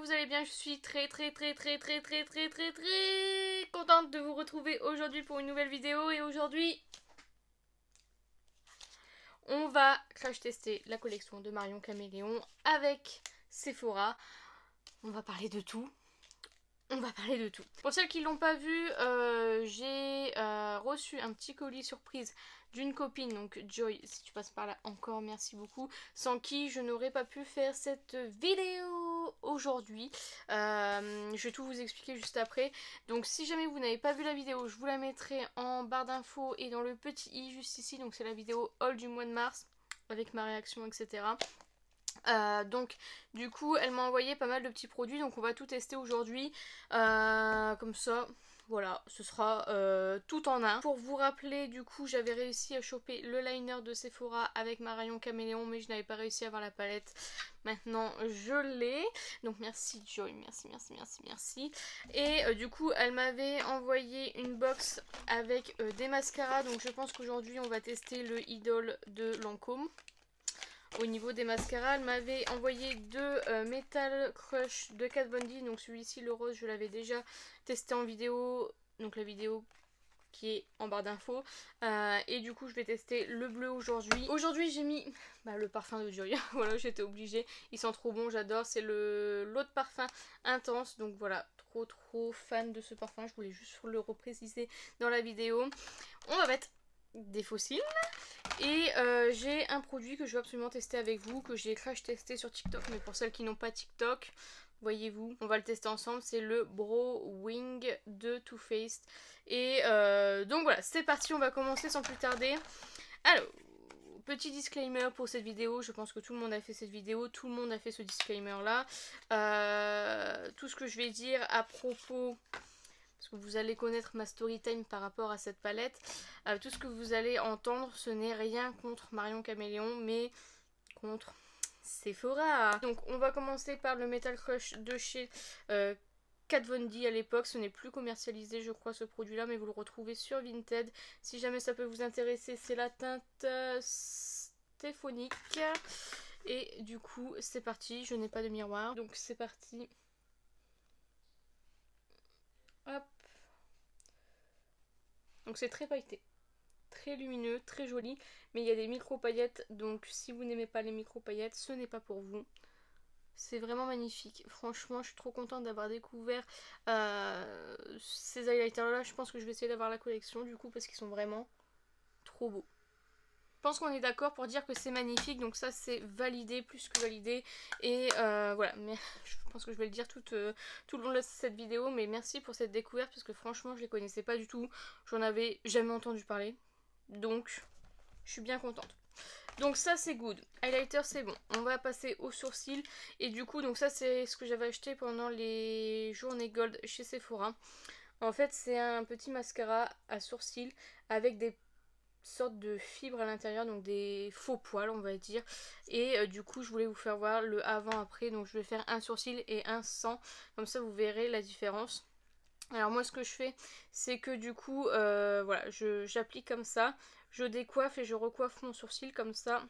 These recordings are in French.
vous allez bien. Je suis très contente de vous retrouver aujourd'hui pour une nouvelle vidéo. Et aujourd'hui, on va crash tester la collection de Marion Caméléon avec Sephora. On va parler de tout. Pour celles qui l'ont pas vu, j'ai reçu un petit colis surprise d'une copine, donc Joy, si tu passes par là, encore merci beaucoup, sans qui je n'aurais pas pu faire cette vidéo aujourd'hui. Je vais tout vous expliquer juste après. Donc si jamais vous n'avez pas vu la vidéo, je vous la mettrai en barre d'infos et dans le petit i juste ici. Donc c'est la vidéo haul du mois de mars avec ma réaction, etc. Donc du coup elle m'a envoyé pas mal de petits produits, donc on va tout tester aujourd'hui, comme ça voilà, ce sera tout en un. Pour vous rappeler, du coup j'avais réussi à choper le liner de Sephora avec Marion Caméléon, mais je n'avais pas réussi à avoir la palette. Maintenant je l'ai, donc merci Joy, merci. Et du coup elle m'avait envoyé une box avec des mascaras, donc je pense qu'aujourd'hui on va tester le Idol de Lancôme. Au niveau des mascaras, elle m'avait envoyé deux Metal Crush de Kat Von D. Donc celui-ci, le rose, je l'avais déjà testé en vidéo. Donc la vidéo qui est en barre d'infos. Et du coup, je vais tester le bleu aujourd'hui. Aujourd'hui, j'ai mis le parfum de Joy. Voilà, j'étais obligée. Il sent trop bon, j'adore. C'est l'autre parfum intense. Donc voilà, trop fan de ce parfum. Je voulais juste le repréciser dans la vidéo. On va mettre des fossiles. Et j'ai un produit que je veux absolument tester avec vous, que j'ai crash testé sur TikTok, mais pour celles qui n'ont pas TikTok, voyez-vous, on va le tester ensemble, c'est le Brow Wing de Too Faced. Et donc voilà, c'est parti, on va commencer sans plus tarder. Alors, petit disclaimer pour cette vidéo, je pense que tout le monde a fait cette vidéo, tout le monde a fait ce disclaimer là. Tout ce que je vais dire à propos... parce que vous allez connaître ma story time par rapport à cette palette. Tout ce que vous allez entendre, ce n'est rien contre Marion Caméléon, mais contre Sephora. Donc on va commencer par le Metal Crush de chez Kat Von D à l'époque. Ce n'est plus commercialisé, je crois, ce produit-là, mais vous le retrouvez sur Vinted. Si jamais ça peut vous intéresser, c'est la teinte stéphonique. Et du coup, c'est parti. Je n'ai pas de miroir, donc c'est parti. Hop. Donc c'est très pailleté, très lumineux, très joli, mais il y a des micro paillettes, donc si vous n'aimez pas les micro paillettes, ce n'est pas pour vous. C'est vraiment magnifique, franchement je suis trop contente d'avoir découvert ces highlighters là. Je pense que je vais essayer d'avoir la collection du coup parce qu'ils sont vraiment trop beaux. Je pense qu'on est d'accord pour dire que c'est magnifique, donc ça c'est validé, plus que validé. Et voilà, mais je pense que je vais le dire tout le long de cette vidéo, mais merci pour cette découverte parce que franchement je les connaissais pas du tout, j'en avais jamais entendu parler, donc je suis bien contente. Donc ça c'est good, highlighter c'est bon, on va passer aux sourcils. Et du coup donc ça c'est ce que j'avais acheté pendant les journées gold chez Sephora. En fait c'est un petit mascara à sourcils avec des sorte de fibres à l'intérieur, donc des faux poils on va dire. Et du coup je voulais vous faire voir le avant après, donc je vais faire un sourcil et un sans, comme ça vous verrez la différence. Alors moi ce que je fais c'est que du coup voilà, j'applique comme ça, je décoiffe et je recoiffe mon sourcil comme ça.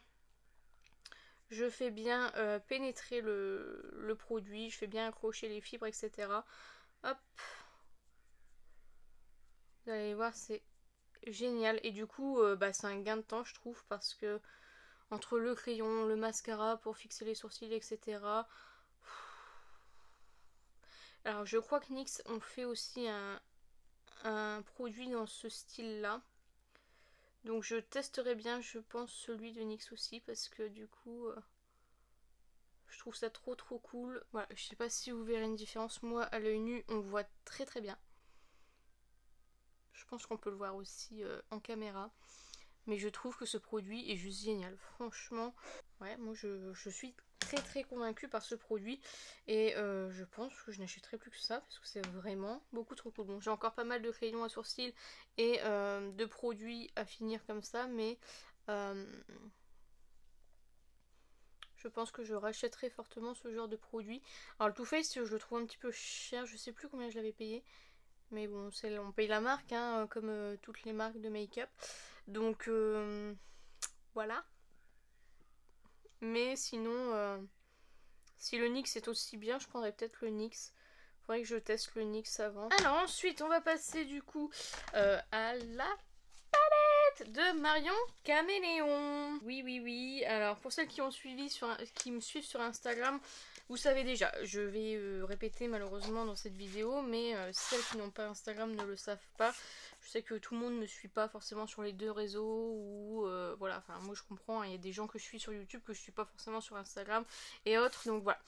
Je fais bien pénétrer le produit, je fais bien accrocher les fibres, etc. Hop, vous allez voir, c'est génial. Et du coup c'est un gain de temps je trouve, parce que entre le crayon, le mascara pour fixer les sourcils, etc. Alors je crois que NYX ont fait aussi un produit dans ce style là, donc je testerai bien je pense celui de NYX aussi, parce que du coup je trouve ça trop cool. Voilà, je sais pas si vous verrez une différence, moi à l'œil nu on voit très bien. Je pense qu'on peut le voir aussi en caméra. Mais je trouve que ce produit est juste génial. Franchement, ouais, moi je suis très convaincue par ce produit. Et je pense que je n'achèterai plus que ça, parce que c'est vraiment beaucoup trop cool. Bon, j'ai encore pas mal de crayons à sourcils et de produits à finir comme ça. Mais je pense que je rachèterai fortement ce genre de produit. Alors le Too Faced, je le trouve un petit peu cher. Je sais plus combien je l'avais payé. Mais bon, on paye la marque, hein, comme toutes les marques de make-up. Donc voilà. Mais sinon Si le NYX est aussi bien, je prendrais peut-être le NYX. Faudrait que je teste le NYX avant. Alors ensuite, on va passer du coup à la palette de Marion Caméléon. Oui, oui, oui. Alors pour celles qui me suivent sur Instagram, vous savez déjà. Je vais répéter malheureusement dans cette vidéo, mais celles qui n'ont pas Instagram ne le savent pas. Je sais que tout le monde ne me suit pas forcément sur les deux réseaux ou voilà. Enfin, moi je comprends. Il y a des gens que je suis sur YouTube que je suis pas forcément sur Instagram et autres. Donc voilà.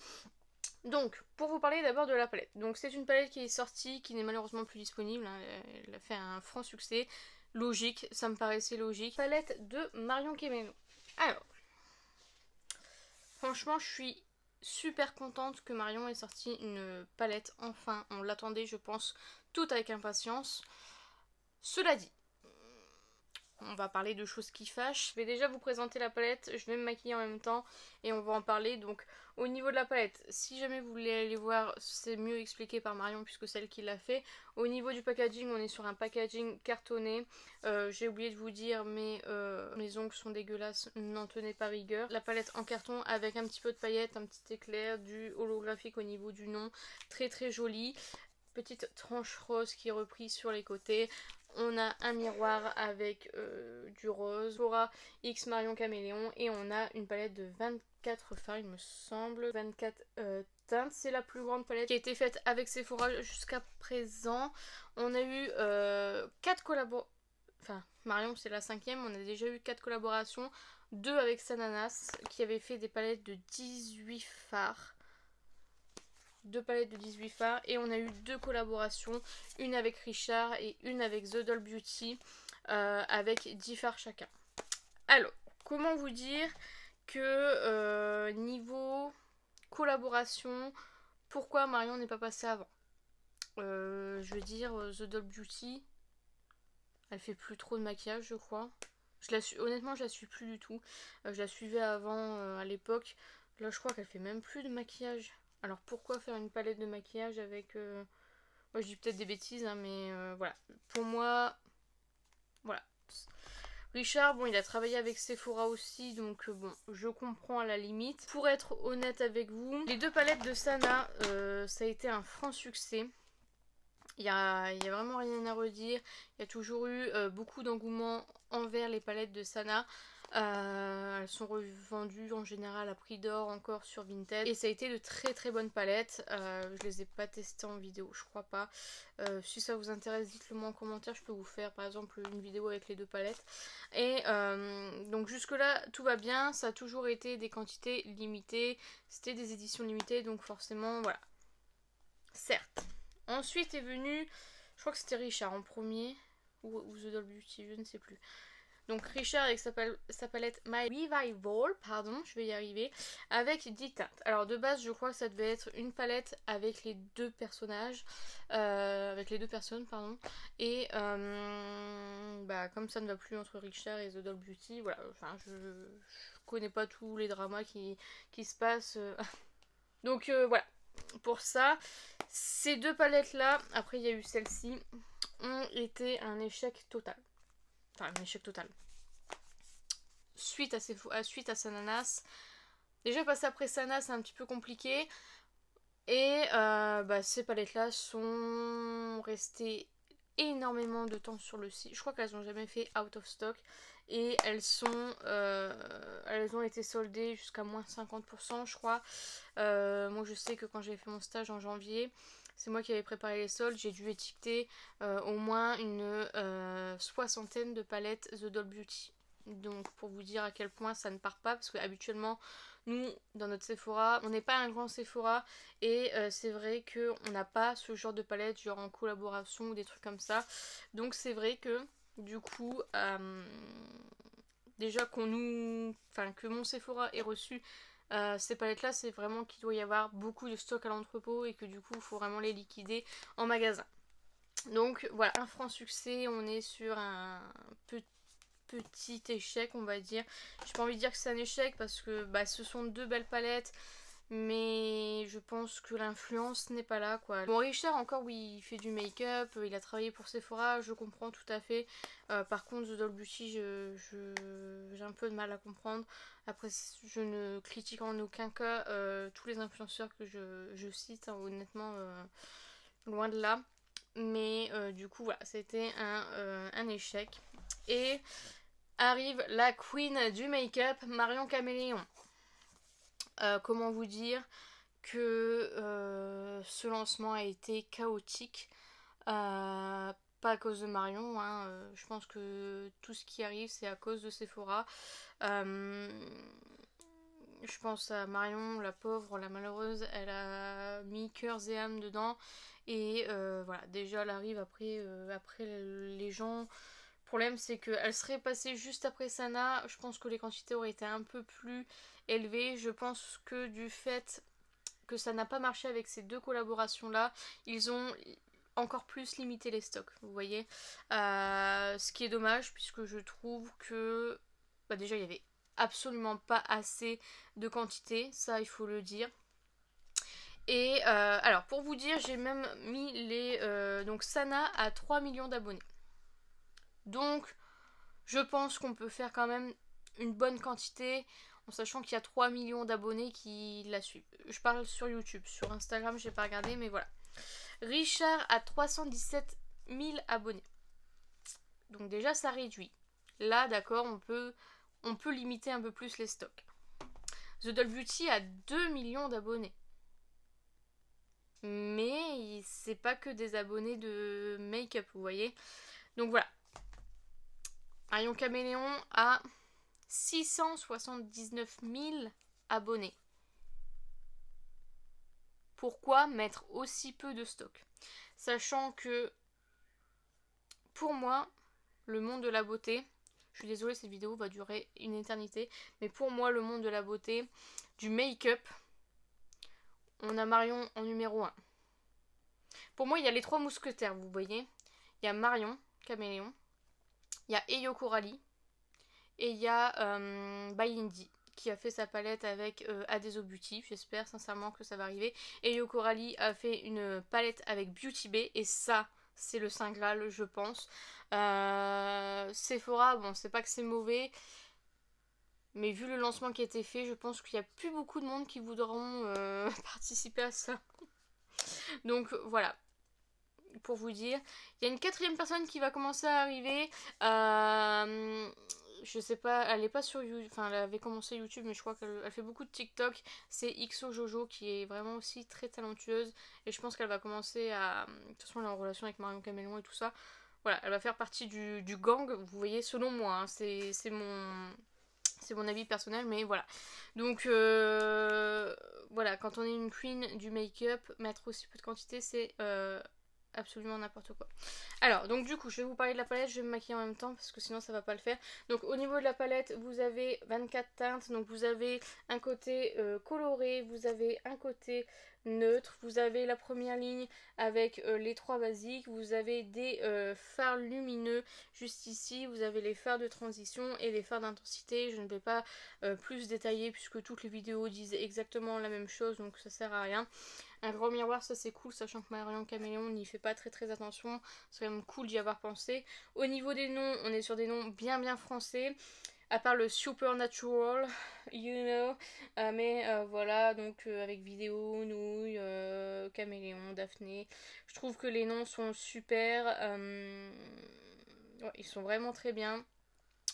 Donc, pour vous parler d'abord de la palette. Donc, c'est une palette qui est sortie, qui n'est malheureusement plus disponible. Hein. Elle a fait un franc succès. Logique, ça me paraissait logique. Palette de Marion Caméléon. Alors, franchement, je suis super contente que Marion ait sorti une palette. Enfin, on l'attendait, je pense, tout avec impatience. Cela dit, on va parler de choses qui fâchent. Je vais déjà vous présenter la palette, je vais me maquiller en même temps et on va en parler. Donc au niveau de la palette, si jamais vous voulez aller voir, c'est mieux expliqué par Marion puisque c'est elle qui l'a fait. Au niveau du packaging, on est sur un packaging cartonné. J'ai oublié de vous dire, mais mes ongles sont dégueulasses, n'en tenez pas rigueur. La palette en carton avec un petit peu de paillettes, un petit éclair, du holographique au niveau du nom. Très très joli. Petite tranche rose qui est reprise sur les côtés. On a un miroir avec du rose, Sephora X Marion Caméléon et on a une palette de 24 fards il me semble, 24 teintes. C'est la plus grande palette qui a été faite avec Sephora jusqu'à présent. On a eu 4 collaborations, enfin Marion c'est la 5e, on a déjà eu 4 collaborations, 2 avec Sananas qui avait fait des palettes de 18 fards. 2 palettes de 18 fards et on a eu 2 collaborations, une avec Richard et une avec The Doll Beauty avec 10 fards chacun. Alors, comment vous dire que niveau collaboration, pourquoi Marion n'est pas passée avant? Je veux dire, The Doll Beauty, elle fait plus trop de maquillage je crois. Honnêtement je la suis plus du tout. Je la suivais avant à l'époque. Là je crois qu'elle fait même plus de maquillage. Alors pourquoi faire une palette de maquillage avec... Moi je dis peut-être des bêtises, hein, mais voilà. Pour moi, voilà. Richard, bon, il a travaillé avec Sephora aussi, donc bon, je comprends à la limite. Pour être honnête avec vous, les 2 palettes de Sana, ça a été un franc succès. Il y a vraiment rien à redire. Il y a toujours eu beaucoup d'engouement envers les palettes de Sana. Elles sont revendues en général à prix d'or encore sur Vinted. Et ça a été de très très bonnes palettes. Je les ai pas testées en vidéo, je crois pas. Si ça vous intéresse, dites-le moi en commentaire. Je peux vous faire par exemple une vidéo avec les 2 palettes. Et donc jusque là tout va bien. Ça a toujours été des quantités limitées. C'était des éditions limitées, donc forcément voilà. Certes. Ensuite est venu, je crois que c'était Richard en premier, ou The Doll Beauty, je ne sais plus. Donc Richard avec sa palette My Revival, pardon, je vais y arriver, avec 10 teintes. Alors de base, je crois que ça devait être une palette avec les 2 personnages, avec les 2 personnes, pardon. Et bah, comme ça ne va plus entre Richard et The Doll Beauty, voilà, enfin je connais pas tous les dramas qui se passent. Donc voilà. Pour ça, ces 2 palettes là, après il y a eu celle-ci, ont été un échec total. Enfin un échec total. Suite à Sananas. Déjà passer après Sana c'est un petit peu compliqué. Et bah, ces palettes là sont restées énormément de temps sur le site. Je crois qu'elles n'ont jamais fait out of stock. Et elles ont été soldées jusqu'à moins 50% je crois. Moi je sais que quand j'ai fait mon stage en janvier, c'est moi qui avais préparé les soldes, j'ai dû étiqueter au moins une 60aine de palettes The Doll Beauty. Donc pour vous dire à quel point ça ne part pas, parce que habituellement nous dans notre Sephora, on n'est pas un grand Sephora et c'est vrai qu'on n'a pas ce genre de palette genre en collaboration ou des trucs comme ça. Donc c'est vrai que du coup déjà que mon Sephora ait reçu ces palettes là, c'est vraiment qu'il doit y avoir beaucoup de stock à l'entrepôt et que du coup il faut vraiment les liquider en magasin. Donc voilà, un franc succès, on est sur un petit échec on va dire. J'ai pas envie de dire que c'est un échec parce que bah, ce sont 2 belles palettes, mais je pense que l'influence n'est pas là quoi. Bon, Richard encore oui, il fait du make-up, il a travaillé pour Sephora, je comprends tout à fait. Par contre The Doll Beauty j'ai un peu de mal à comprendre. Après je ne critique en aucun cas tous les influenceurs que je cite, hein, honnêtement loin de là. Mais du coup voilà, c'était un échec. Et arrive la queen du make-up, Marion Caméléon. Comment vous dire que ce lancement a été chaotique. Pas à cause de Marion, hein, je pense que tout ce qui arrive c'est à cause de Sephora. Je pense à Marion, la pauvre, la malheureuse, elle a mis cœurs et âme dedans. Et voilà, déjà elle arrive après les gens. Le problème c'est qu'elle serait passée juste après Sana. Je pense que les quantités auraient été un peu plus élevées. Je pense que du fait que ça n'a pas marché avec ces deux collaborations là, ils ont encore plus limité les stocks, vous voyez. Ce qui est dommage puisque je trouve que bah déjà il y avait absolument pas assez de quantité, ça il faut le dire. Et alors pour vous dire, j'ai même mis les donc Sana a 3 millions d'abonnés. Donc je pense qu'on peut faire quand même une bonne quantité en sachant qu'il y a 3 millions d'abonnés qui la suivent. Je parle sur YouTube, sur Instagram j'ai pas regardé mais voilà. Richard a 317 000 abonnés. Donc déjà ça réduit. Là d'accord, on peut limiter un peu plus les stocks. The Doll Beauty a 2 millions d'abonnés. Mais c'est pas que des abonnés de make-up, vous voyez. Donc voilà. Marion Caméléon a 679 000 abonnés. Pourquoi mettre aussi peu de stock? Sachant que pour moi, le monde de la beauté, je suis désolée, cette vidéo va durer une éternité, mais pour moi, le monde de la beauté, du make-up, on a Marion en numéro 1. Pour moi, il y a les 3 mousquetaires, vous voyez. Il y a Marion Caméléon, il y a Eyo Coralie et il y a Bayindi qui a fait sa palette avec Adeso Beauty. J'espère sincèrement que ça va arriver. Eyo Coralie a fait une palette avec Beauty Bay et ça, c'est le Saint Graal, je pense. Sephora, bon, c'est pas que c'est mauvais, mais vu le lancement qui a été fait, je pense qu'il n'y a plus beaucoup de monde qui voudront participer à ça. Donc voilà, pour vous dire. Il y a une 4e personne qui va commencer à arriver. Je sais pas, elle est pas sur YouTube, enfin elle avait commencé YouTube, mais je crois qu'elle fait beaucoup de TikTok. C'est XO Jojo qui est vraiment aussi très talentueuse. Et je pense qu'elle va commencer à. De toute façon, elle est en relation avec Marion Caméléon et tout ça. Voilà, elle va faire partie du gang, vous voyez, selon moi. Hein, c'est mon avis personnel, mais voilà. Donc voilà, quand on est une queen du make-up, mettre aussi peu de quantité, c'est absolument n'importe quoi. Alors, donc du coup, je vais vous parler de la palette, je vais me maquiller en même temps parce que sinon ça va pas le faire. Donc au niveau de la palette, vous avez 24 teintes, donc vous avez un côté coloré, vous avez un côté neutre, vous avez la première ligne avec les 3 basiques, vous avez des fards lumineux juste ici, vous avez les fards de transition et les fards d'intensité. Je ne vais pas plus détailler puisque toutes les vidéos disent exactement la même chose, donc ça sert à rien. Un grand miroir, ça c'est cool, sachant que Marion Caméléon n'y fait pas très attention. C'est quand même cool d'y avoir pensé. Au niveau des noms, on est sur des noms bien français. À part le Supernatural, you know. Mais voilà, donc avec Vidéo, Nouille, Caméléon, Daphné. Je trouve que les noms sont super. Ouais, ils sont vraiment très bien.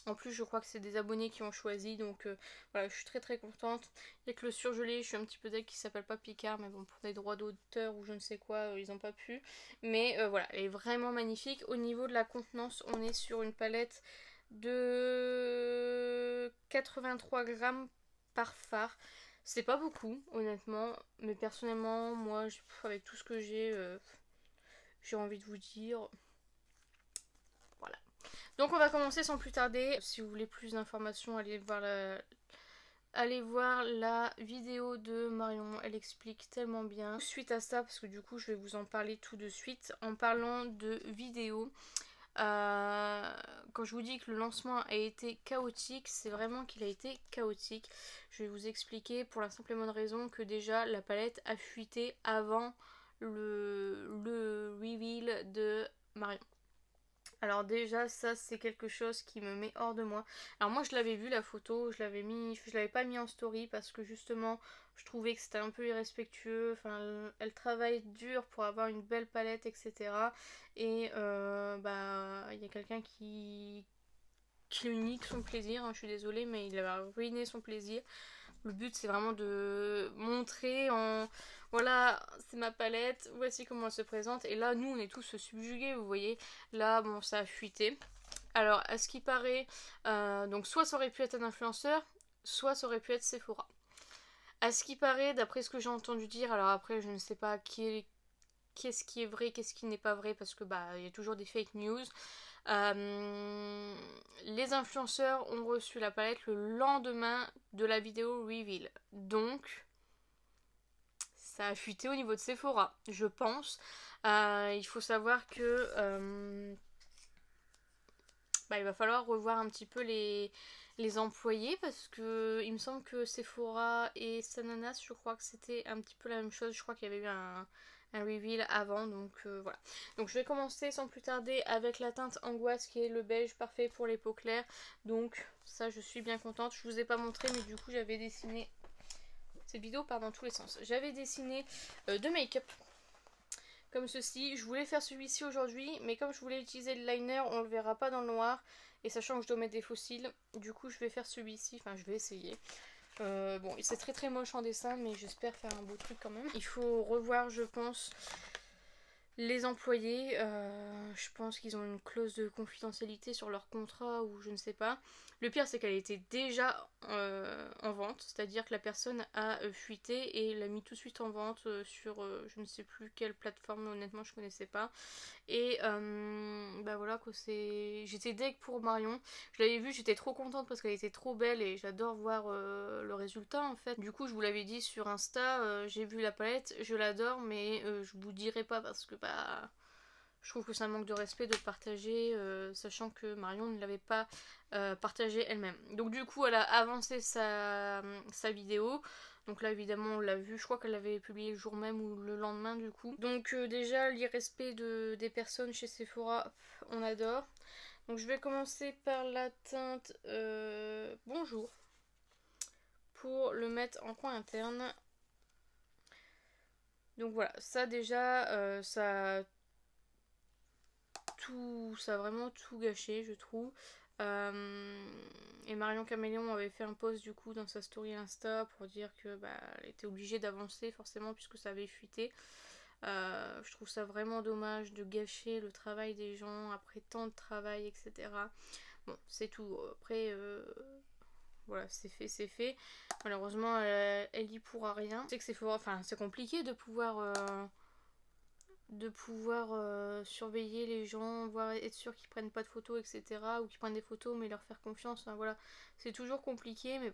En plus, je crois que c'est des abonnés qui ont choisi, donc voilà, je suis très contente. Il y a que le surgelé, je suis un petit peu deg qui s'appelle pas Picard, mais bon, pour des droits d'auteur ou je ne sais quoi, ils n'ont pas pu. Mais voilà, elle est vraiment magnifique. Au niveau de la contenance, on est sur une palette de 83 grammes par fard. C'est pas beaucoup, honnêtement, mais personnellement, moi, avec tout ce que j'ai envie de vous dire. Voilà. Donc on va commencer sans plus tarder. Si vous voulez plus d'informations, allez voir la vidéo de Marion, elle explique tellement bien. Suite à ça, parce que du coup je vais vous en parler tout de suite, en parlant de vidéo, quand je vous dis que le lancement a été chaotique, c'est vraiment qu'il a été chaotique. Je vais vous expliquer pour la simple et bonne raison que déjà la palette a fuité avant le reveal de Marion. Alors déjà ça c'est quelque chose qui me met hors de moi. Alors moi je l'avais vu la photo, je l'avais pas mis en story parce que justement je trouvais que c'était un peu irrespectueux. Enfin elle travaille dur pour avoir une belle palette, etc. Et bah il y a quelqu'un qui lui nique son plaisir, hein, je suis désolée mais il a ruiné son plaisir. Le but c'est vraiment de montrer en voilà c'est ma palette, voici comment elle se présente. Et là nous on est tous subjugués, vous voyez. Là bon ça a fuité. Alors à ce qui paraît, donc soit ça aurait pu être un influenceur, soit ça aurait pu être Sephora. À ce qui paraît, d'après ce que j'ai entendu dire, alors après je ne sais pas qu'est-ce qui est vrai, qu'est-ce qui n'est pas vrai, parce que bah il y a toujours des fake news. Les influenceurs ont reçu la palette le lendemain de la vidéo reveal. Donc, ça a fuité au niveau de Sephora, je pense. Il faut savoir que bah, il va falloir revoir un petit peu les employés parce que il me semble que Sephora et Sananas, je crois que c'était un petit peu la même chose. Je crois qu'il y avait eu un reveal avant, donc voilà. Donc je vais commencer sans plus tarder avec la teinte Angoisse qui est le beige parfait pour les peaux claires. Donc ça je suis bien contente. Je vous ai pas montré mais du coup j'avais dessiné, cette vidéo part dans tous les sens. J'avais dessiné deux make-up comme ceci. Je voulais faire celui-ci aujourd'hui mais comme je voulais utiliser le liner on le verra pas dans le noir. Et sachant que je dois mettre des fossiles, du coup je vais faire celui-ci, enfin je vais essayer. Bon, c'est très très moche en dessin, mais j'espère faire un beau truc quand même. Il faut revoir, je pense, les employés. Je pense qu'ils ont une clause de confidentialité sur leur contrat ou je ne sais pas. Le pire, c'est qu'elle était déjà en vente, c'est-à-dire que la personne a fuité et l'a mis tout de suite en vente sur je ne sais plus quelle plateforme, honnêtement je connaissais pas. Et bah voilà quoi, j'étais deg pour Marion. Je l'avais vue, j'étais trop contente parce qu'elle était trop belle et j'adore voir le résultat en fait. Du coup je vous l'avais dit sur Insta, j'ai vu la palette, je l'adore mais je vous dirai pas parce que bah je trouve que c'est un manque de respect de le partager sachant que Marion ne l'avait pas partagé elle-même. Donc du coup elle a avancé sa vidéo. Donc là évidemment on l'a vu, je crois qu'elle l'avait publié le jour même ou le lendemain du coup. Donc déjà l'irrespect des personnes chez Sephora, on adore. Donc je vais commencer par la teinte Bonjour pour le mettre en coin interne. Donc voilà, ça déjà ça a vraiment tout gâché je trouve. Et Marion Caméléon avait fait un post du coup dans sa story Insta pour dire que bah, elle était obligée d'avancer forcément puisque ça avait fuité. Je trouve ça vraiment dommage de gâcher le travail des gens après tant de travail, etc. Bon, c'est tout. Après, voilà, c'est fait, c'est fait. Malheureusement, elle y pourra rien. Je sais que c'est compliqué de pouvoir surveiller les gens, voir être sûr qu'ils prennent pas de photos, etc. Ou qu'ils prennent des photos mais leur faire confiance. Enfin voilà, c'est toujours compliqué. Mais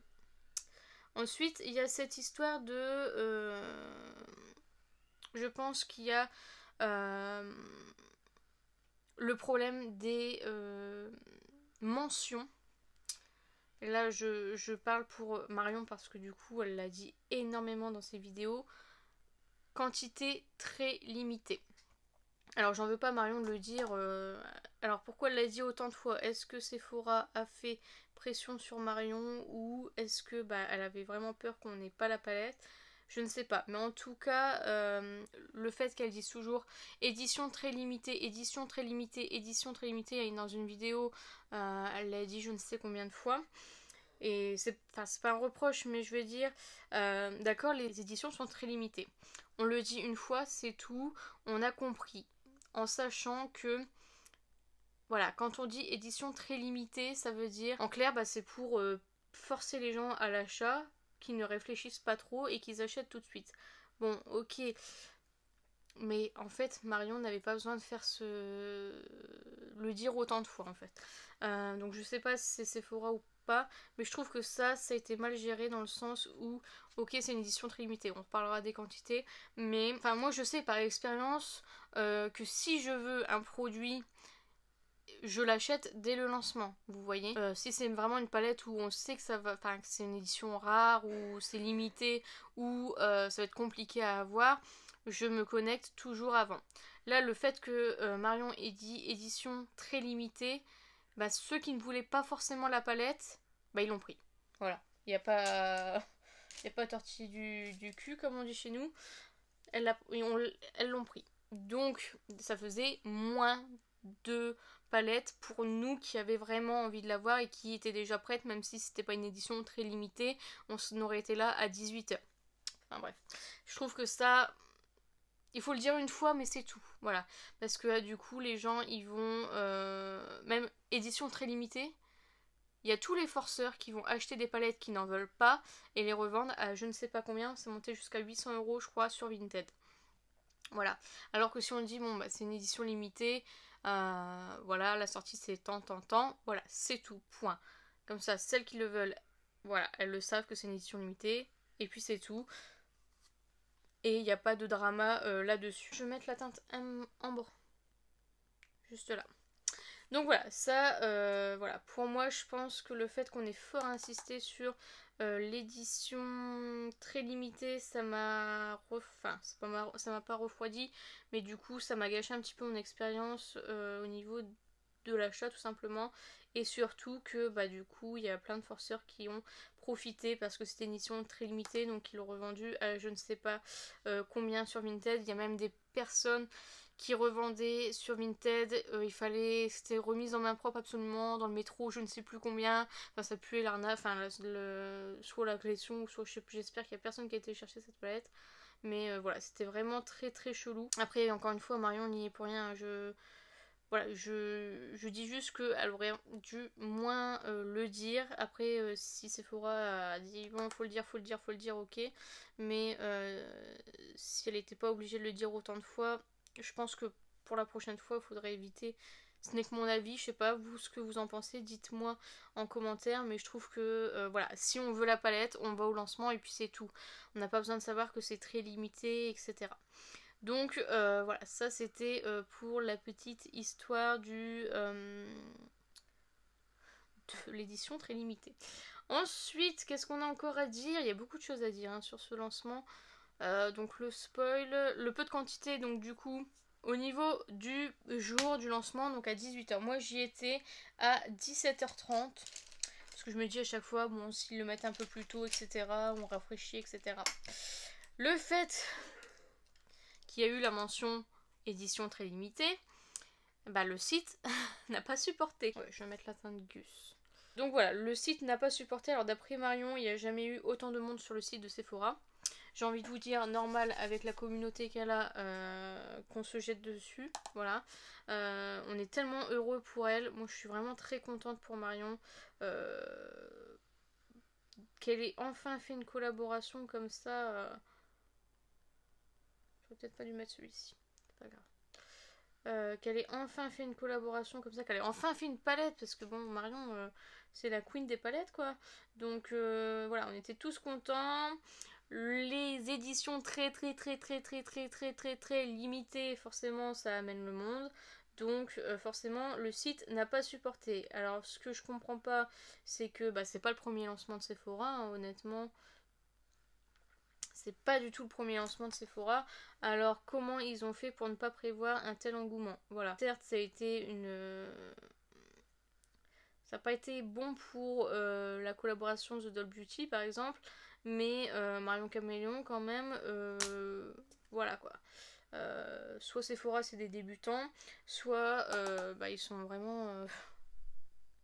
ensuite, il y a cette histoire de je pense qu'il y a le problème des mentions. Et là, je parle pour Marion parce que du coup, elle l'a dit énormément dans ses vidéos. Quantité très limitée. Alors, j'en veux pas Marion de le dire. Alors, pourquoi elle l'a dit autant de fois? Est-ce que Sephora a fait pression sur Marion ou est-ce que bah, elle avait vraiment peur qu'on n'ait pas la palette? Je ne sais pas, mais en tout cas, le fait qu'elle dise toujours édition très limitée, édition très limitée, édition très limitée, dans une vidéo, elle l'a dit je ne sais combien de fois. Et c'est pas un reproche, mais je veux dire, d'accord, les éditions sont très limitées. On le dit une fois, c'est tout, on a compris. En sachant que, voilà, quand on dit édition très limitée, ça veut dire, en clair, bah, c'est pour forcer les gens à l'achat, qu'ils ne réfléchissent pas trop et qu'ils achètent tout de suite. Bon, ok. Mais en fait, Marion n'avait pas besoin de faire le dire autant de fois en fait. Donc je sais pas si c'est Sephora ou pas, mais je trouve que ça a été mal géré dans le sens où, ok, c'est une édition très limitée, on reparlera des quantités, mais enfin moi je sais par expérience que si je veux un produit je l'achète dès le lancement, vous voyez. Si c'est vraiment une palette où on sait que ça va, enfin que c'est une édition rare, ou c'est limité, ou ça va être compliqué à avoir, je me connecte toujours avant. Là, le fait que Marion ait dit édition très limitée, bah, ceux qui ne voulaient pas forcément la palette, bah, ils l'ont pris. Voilà. Il n'y a pas... Il n'y a pas tortille du cul, comme on dit chez nous. Elles l'ont pris. Donc, ça faisait moins de palettes pour nous qui avaient vraiment envie de l'avoir et qui étaient déjà prêtes, même si c'était pas une édition très limitée. On aurait été là à 18h. Enfin bref. Je trouve que ça... Il faut le dire une fois, mais c'est tout. Voilà. Parce que du coup, les gens, ils vont... même édition très limitée, il y a tous les forceurs qui vont acheter des palettes qui n'en veulent pas et les revendre à je ne sais pas combien. C'est monté jusqu'à 800 € je crois sur Vinted. Voilà. Alors que si on dit bon bah c'est une édition limitée, voilà, la sortie c'est tant, voilà, c'est tout, point. Comme ça, celles qui le veulent, voilà, elles le savent que c'est une édition limitée, et puis c'est tout. Et il n'y a pas de drama là-dessus. Je vais mettre la teinte ambre, juste là. Donc voilà, ça, voilà, pour moi je pense que le fait qu'on ait fort insisté sur l'édition très limitée, ça m'a pas refroidi, mais du coup ça m'a gâché un petit peu mon expérience au niveau de l'achat tout simplement, et surtout que bah du coup il y a plein de forceurs qui ont profité parce que c'était une édition très limitée, donc ils l'ont revendu à je ne sais pas combien sur Vinted. Il y a même des personnes qui revendaient sur Vinted, c'était remise en main propre absolument, dans le métro, je ne sais plus combien, enfin ça puait l'arnaque, enfin soit la collection, soit j'espère qu'il y a personne qui a été chercher cette palette, mais voilà, c'était vraiment très très chelou. Après, encore une fois, Marion n'y est pour rien, voilà, je dis juste qu'elle aurait dû moins le dire. Après, si Sephora a dit bon, faut le dire, ok. Mais si elle n'était pas obligée de le dire autant de fois, je pense que pour la prochaine fois, il faudrait éviter. Ce n'est que mon avis, je sais pas vous ce que vous en pensez, dites-moi en commentaire, mais je trouve que voilà, si on veut la palette, on va au lancement et puis c'est tout. On n'a pas besoin de savoir que c'est très limité, etc. Donc voilà, ça c'était pour la petite histoire de l'édition très limitée. Ensuite, qu'est-ce qu'on a encore à dire? Il y a beaucoup de choses à dire hein, sur ce lancement. Donc le spoil, le peu de quantité, donc du coup, au niveau du jour du lancement, donc à 18h. Moi j'y étais à 17h30. Parce que je me dis à chaque fois, bon, s'ils le mettent un peu plus tôt, etc., on rafraîchit, etc. Le fait qu'il y a eu la mention édition très limitée, bah le site n'a pas supporté. Ouais, je vais mettre la teinte Gus. Donc voilà, le site n'a pas supporté. Alors d'après Marion, il n'y a jamais eu autant de monde sur le site de Sephora. J'ai envie de vous dire, normal avec la communauté qu'elle a, qu'on se jette dessus. Voilà. On est tellement heureux pour elle. Moi je suis vraiment très contente pour Marion. Qu'elle ait enfin fait une collaboration comme ça. J'aurais peut-être pas dû mettre celui-ci. C'est pas grave. Qu'elle ait enfin fait une collaboration comme ça, qu'elle ait enfin fait une palette, parce que bon, Marion, c'est la queen des palettes, quoi. Donc voilà, on était tous contents. Les éditions très limitées, forcément, ça amène le monde. Donc forcément, le site n'a pas supporté. Alors, ce que je comprends pas, c'est que bah, c'est pas le premier lancement de Sephora, hein, honnêtement. C'est pas du tout le premier lancement de Sephora. Alors comment ils ont fait pour ne pas prévoir un tel engouement? Voilà. Certes, ça a été ça n'a pas été bon pour la collaboration The Doll Beauty par exemple. Mais Marion Caméléon quand même, voilà quoi. Soit Sephora c'est des débutants, soit bah, ils sont vraiment...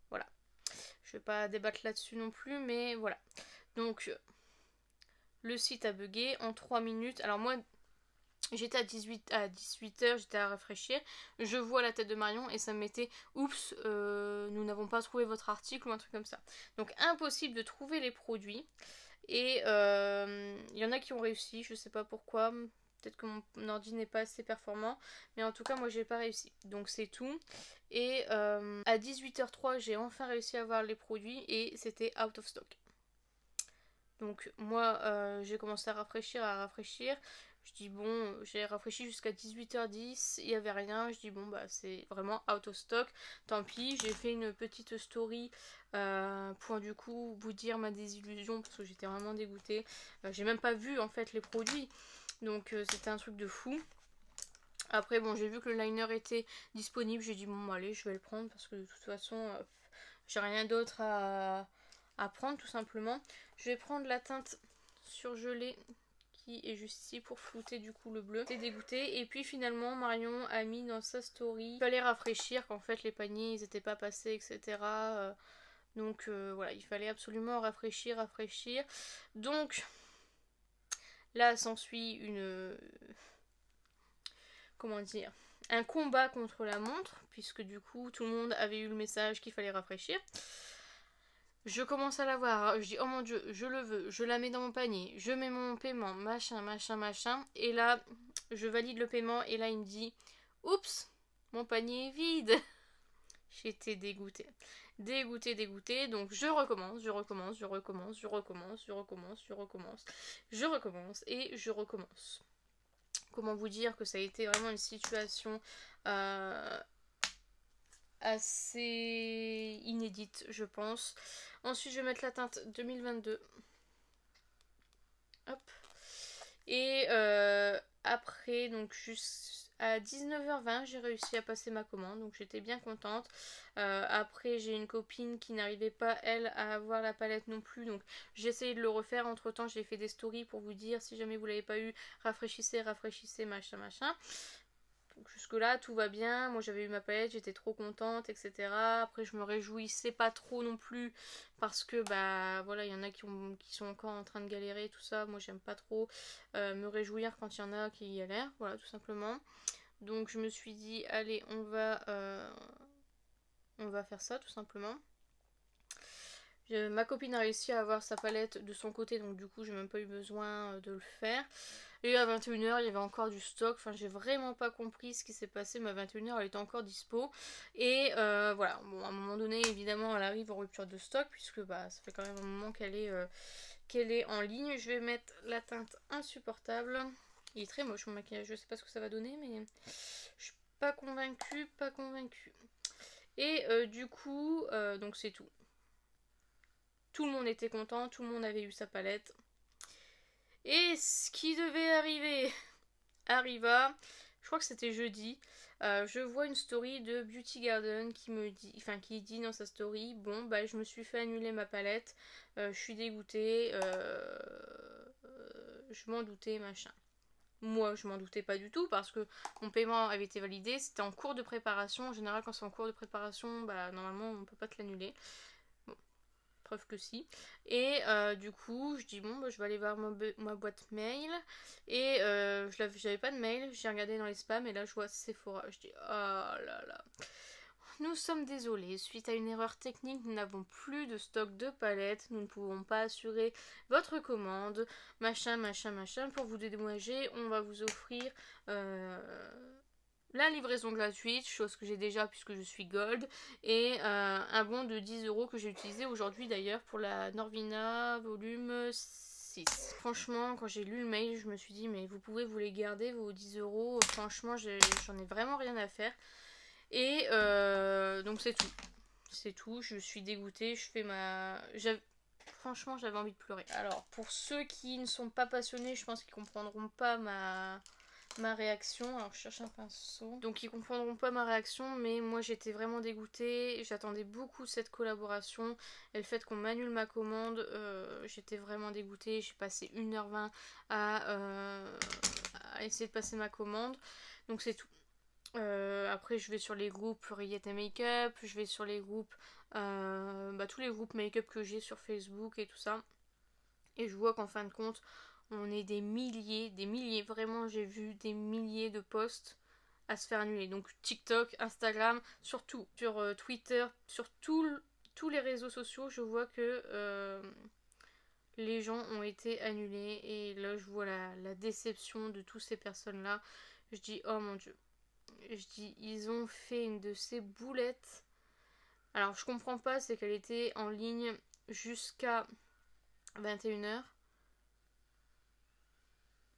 voilà. Je vais pas débattre là-dessus non plus, mais voilà. Donc... le site a bugué en 3 minutes. Alors moi, j'étais à 18h, j'étais à rafraîchir. Je vois la tête de Marion et ça me mettait oups, nous n'avons pas trouvé votre article ou un truc comme ça. Donc impossible de trouver les produits. Et il y en a qui ont réussi, je sais pas pourquoi. Peut-être que mon ordi n'est pas assez performant. Mais en tout cas, moi, j'ai pas réussi. Donc c'est tout. Et à 18h03, j'ai enfin réussi à avoir les produits et c'était out of stock. Donc moi j'ai commencé à rafraîchir. Je dis bon, j'ai rafraîchi jusqu'à 18h10, il n'y avait rien. Je dis bon bah c'est vraiment out of stock, tant pis. J'ai fait une petite story pour du coup vous dire ma désillusion parce que j'étais vraiment dégoûtée. J'ai même pas vu en fait les produits, donc c'était un truc de fou. Après bon, j'ai vu que le liner était disponible, j'ai dit bon allez je vais le prendre parce que de toute façon j'ai rien d'autre à prendre tout simplement. Je vais prendre la teinte surgelée qui est juste ici pour flouter du coup le bleu. J'étais dégoûtée. Et puis finalement Marion a mis dans sa story il fallait rafraîchir, qu'en fait les paniers ils étaient pas passés, etc. Donc voilà, il fallait absolument rafraîchir. Donc là s'ensuit une... comment dire, un combat contre la montre, puisque du coup tout le monde avait eu le message qu'il fallait rafraîchir. Je commence à la voir, je dis oh mon dieu, je le veux, je la mets dans mon panier, je mets mon paiement, machin, et là je valide le paiement et là il me dit oups, mon panier est vide. J'étais dégoûtée. Donc je recommence et je recommence. Comment vous dire que ça a été vraiment une situation assez inédite, je pense. Ensuite, je vais mettre la teinte 2022. Hop. Et après, donc jusqu'à 19h20, j'ai réussi à passer ma commande. Donc j'étais bien contente. Après, j'ai une copine qui n'arrivait pas, elle, à avoir la palette non plus. Donc j'ai essayé de le refaire. Entre temps, j'ai fait des stories pour vous dire si jamais vous l'avez pas eu, rafraîchissez, machin. Jusque là tout va bien, moi j'avais eu ma palette, j'étais trop contente, etc. Après je me réjouissais pas trop non plus parce que bah voilà, il y en a qui sont encore en train de galérer, tout ça. Moi j'aime pas trop me réjouir quand il y en a qui galèrent, voilà, tout simplement. Donc je me suis dit allez, on va faire ça tout simplement. Ma copine a réussi à avoir sa palette de son côté, donc du coup j'ai même pas eu besoin de le faire. Et à 21h il y avait encore du stock, enfin j'ai vraiment pas compris ce qui s'est passé, mais à 21h elle était encore dispo. Et voilà, bon à un moment donné évidemment elle arrive en rupture de stock, puisque bah ça fait quand même un moment qu'elle est en ligne. Je vais mettre la teinte insupportable. Il est très moche mon maquillage, je sais pas ce que ça va donner, mais je suis pas convaincue. Et du coup, donc c'est tout. Tout le monde était content, tout le monde avait eu sa palette. Et ce qui devait arriver arriva. Je crois que c'était jeudi. Je vois une story de Beauty Garden qui dit dans sa story bon bah je me suis fait annuler ma palette, je suis dégoûtée, je m'en doutais machin. Moi je m'en doutais pas du tout parce que mon paiement avait été validé, c'était en cours de préparation. En général quand c'est en cours de préparation, bah normalement on peut pas te l'annuler. Preuve que si. Et du coup je dis bon bah, je vais aller voir ma boîte mail. Et j'avais pas de mail, j'ai regardé dans les spams et là je vois Sephora. Je dis oh là là, nous sommes désolés, suite à une erreur technique nous n'avons plus de stock de palettes, nous ne pouvons pas assurer votre commande, machin. Pour vous dédommager on va vous offrir la livraison gratuite, chose que j'ai déjà puisque je suis gold, et un bon de 10€ que j'ai utilisé aujourd'hui d'ailleurs pour la Norvina volume 6. Franchement, quand j'ai lu le mail, je me suis dit mais vous pouvez vous les garder vos 10€, franchement j'en ai vraiment rien à faire. Et donc c'est tout. C'est tout, je suis dégoûtée, franchement j'avais envie de pleurer. Alors pour ceux qui ne sont pas passionnés, je pense qu'ils comprendront pas ma réaction. Alors je cherche un pinceau. Donc ils comprendront pas ma réaction, mais moi j'étais vraiment dégoûtée. J'attendais beaucoup cette collaboration et le fait qu'on m'annule ma commande, j'étais vraiment dégoûtée. J'ai passé 1h20 à essayer de passer ma commande. Donc c'est tout. Après je vais sur les groupes Rillette et Make-up, je vais sur les groupes tous les groupes make-up que j'ai sur Facebook et tout ça. Et je vois qu'en fin de compte on est des milliers, vraiment j'ai vu des milliers de posts à se faire annuler. Donc TikTok, Instagram, surtout sur Twitter, sur tous les réseaux sociaux, je vois que les gens ont été annulés. Et là je vois la déception de toutes ces personnes là. Je dis oh mon dieu. Je dis ils ont fait une de ces boulettes. Alors je comprends pas, c'est qu'elle était en ligne jusqu'à 21h.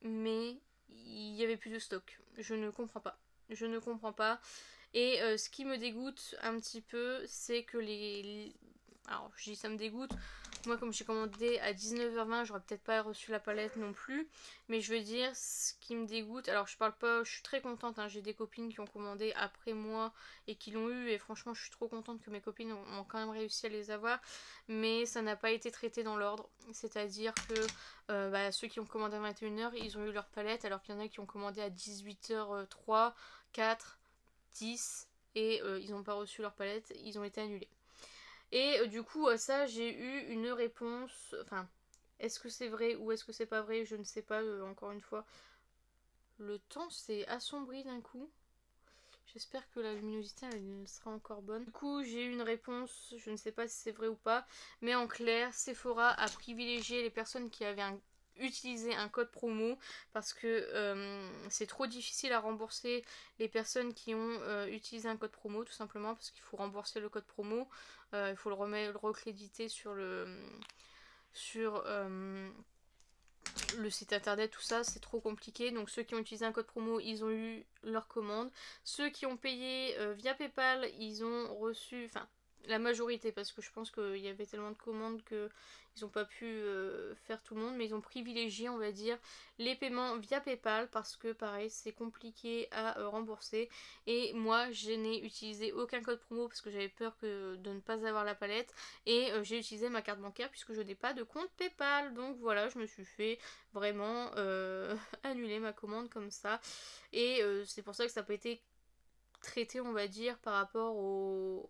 Mais il y avait plus de stock. Je ne comprends pas. Je ne comprends pas. Et ce qui me dégoûte un petit peu, c'est que alors je dis ça me dégoûte. Moi comme j'ai commandé à 19h20, j'aurais peut-être pas reçu la palette non plus. Mais je veux dire, ce qui me dégoûte, alors je parle pas, je suis très contente, hein, j'ai des copines qui ont commandé après moi et qui l'ont eu. Et franchement je suis trop contente que mes copines ont quand même réussi à les avoir. Mais ça n'a pas été traité dans l'ordre. C'est-à-dire que ceux qui ont commandé à 21h, ils ont eu leur palette. Alors qu'il y en a qui ont commandé à 18h03, 4, 10 et ils n'ont pas reçu leur palette, ils ont été annulés. Et du coup à ça j'ai eu une réponse, enfin est-ce que c'est vrai ou est-ce que c'est pas vrai, je ne sais pas, encore une fois. Le temps s'est assombri d'un coup. J'espère que la luminosité elle sera encore bonne. Du coup j'ai eu une réponse, je ne sais pas si c'est vrai ou pas, mais en clair Sephora a privilégié les personnes qui avaient utiliser un code promo parce que c'est trop difficile à rembourser les personnes qui ont utilisé un code promo, tout simplement parce qu'il faut rembourser le code promo, il faut le recréditer sur le site internet, tout ça, c'est trop compliqué. Donc ceux qui ont utilisé un code promo, ils ont eu leur commande. Ceux qui ont payé via PayPal, ils ont reçu, enfin la majorité, parce que je pense qu'il y avait tellement de commandes que ils n'ont pas pu faire tout le monde, mais ils ont privilégié, on va dire, les paiements via PayPal parce que pareil c'est compliqué à rembourser. Et moi je n'ai utilisé aucun code promo parce que j'avais peur de ne pas avoir la palette, et j'ai utilisé ma carte bancaire puisque je n'ai pas de compte PayPal. Donc voilà, je me suis fait vraiment annuler ma commande comme ça, et c'est pour ça que ça n'a pas été traité, on va dire, par rapport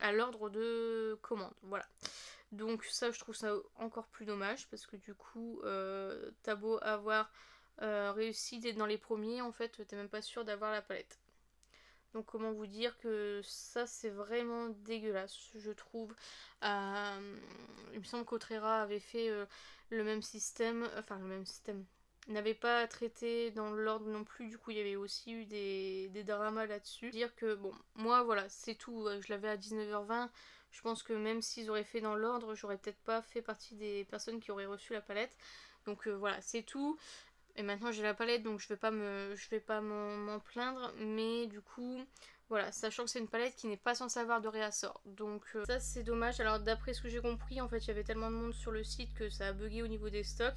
à l'ordre de commande. Voilà. Donc ça je trouve ça encore plus dommage parce que du coup t'as beau avoir réussi d'être dans les premiers, en fait t'es même pas sûr d'avoir la palette. Donc comment vous dire que ça c'est vraiment dégueulasse je trouve. Il me semble qu'Autrera avait fait le même système, enfin le même système, n'avait pas traité dans l'ordre non plus, du coup il y avait aussi eu des dramas là-dessus. Dire que bon, moi voilà, c'est tout, je l'avais à 19h20, je pense que même s'ils auraient fait dans l'ordre, j'aurais peut-être pas fait partie des personnes qui auraient reçu la palette. Donc voilà, c'est tout. Et maintenant j'ai la palette, donc je vais pas m'en plaindre, mais du coup voilà, sachant que c'est une palette qui n'est pas censée avoir de réassort, donc ça c'est dommage. Alors d'après ce que j'ai compris, en fait il y avait tellement de monde sur le site que ça a bugué au niveau des stocks.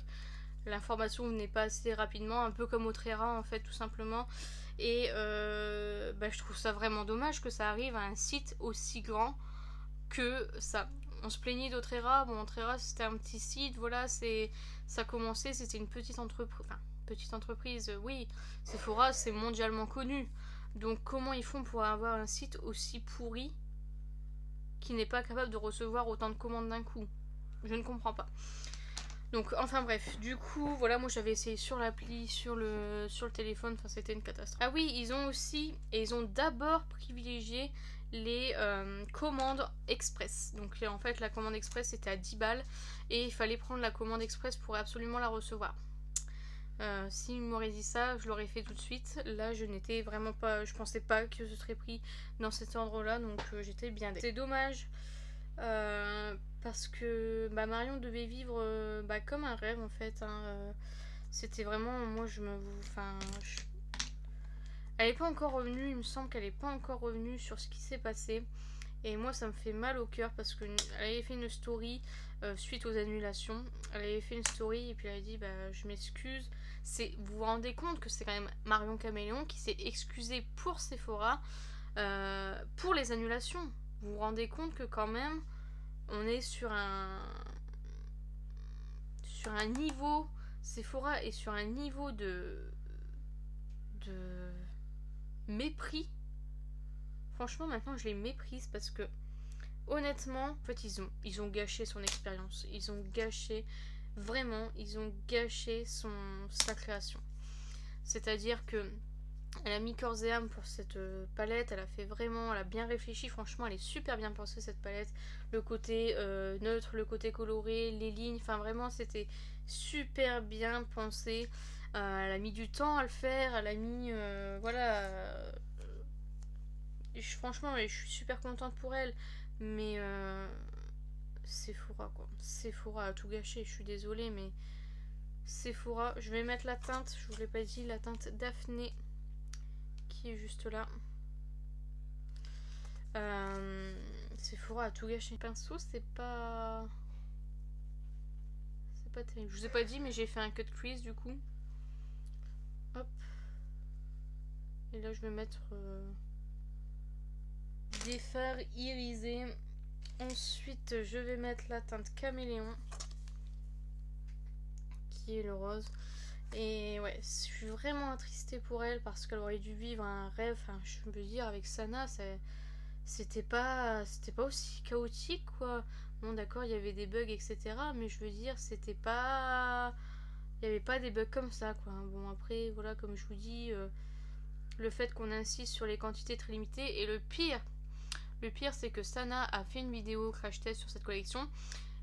L'information venait pas assez rapidement, un peu comme Autrera en fait, tout simplement. Et je trouve ça vraiment dommage que ça arrive à un site aussi grand que ça. On se plaignait d'Autrera, bon Autrera c'était un petit site, voilà, ça commençait, c'était une petite entreprise, enfin petite entreprise, oui, Sephora c'est mondialement connu. Donc comment ils font pour avoir un site aussi pourri qui n'est pas capable de recevoir autant de commandes d'un coup? Je ne comprends pas. Donc enfin bref, du coup voilà, moi j'avais essayé sur l'appli, sur le téléphone, enfin c'était une catastrophe. Ah oui, ils ont aussi, et ils ont d'abord privilégié les commandes express. Donc en fait la commande express c'était à 10 balles et il fallait prendre la commande express pour absolument la recevoir. S'ils m'auraient dit ça, je l'aurais fait tout de suite. Là je n'étais vraiment pas, je pensais pas que ce serait pris dans cet ordre là, donc j'étais bien dé. C'est dommage. Parce que Marion devait vivre comme un rêve en fait, hein. C'était vraiment, moi je me... Enfin, elle n'est pas encore revenue, il me semble qu'elle n'est pas encore revenue sur ce qui s'est passé. Et moi ça me fait mal au cœur parce qu'elle avait fait une story suite aux annulations. Elle avait fait une story et puis elle a dit je m'excuse. Vous vous rendez compte que c'est quand même Marion Caméléon qui s'est excusée pour Sephora pour les annulations. Vous vous rendez compte que quand même on est sur un niveau, Sephora est sur un niveau de mépris. Franchement maintenant je les méprise parce que honnêtement en fait ils ont gâché son expérience, ils ont gâché sa création. C'est-à-dire que elle a mis corps et âme pour cette palette, elle a bien réfléchi, franchement elle est super bien pensée cette palette, le côté neutre, le côté coloré, les lignes, enfin vraiment c'était super bien pensé. Elle a mis du temps à le faire, elle a mis franchement je suis super contente pour elle, mais Sephora quoi, Sephora a tout gâché, je suis désolée mais Sephora. Je vais mettre la teinte, je vous l'ai pas dit, la teinte Daphné qui est juste là. Sephora a tout gâché. Le pinceau, c'est pas terrible. Je vous ai pas dit, mais j'ai fait un cut crease du coup. Hop. Et là, je vais mettre des fards irisés. Ensuite, je vais mettre la teinte Caméléon, qui est le rose. Et ouais, je suis vraiment attristée pour elle parce qu'elle aurait dû vivre un rêve. Enfin, je peux dire, avec Sana, c'était pas aussi chaotique, quoi. Bon, d'accord, il y avait des bugs, etc. Mais je veux dire, c'était pas... Il n'y avait pas des bugs comme ça, quoi. Bon, après, voilà, comme je vous dis, le fait qu'on insiste sur les quantités très limitées. Et le pire, c'est que Sana a fait une vidéo crash test sur cette collection.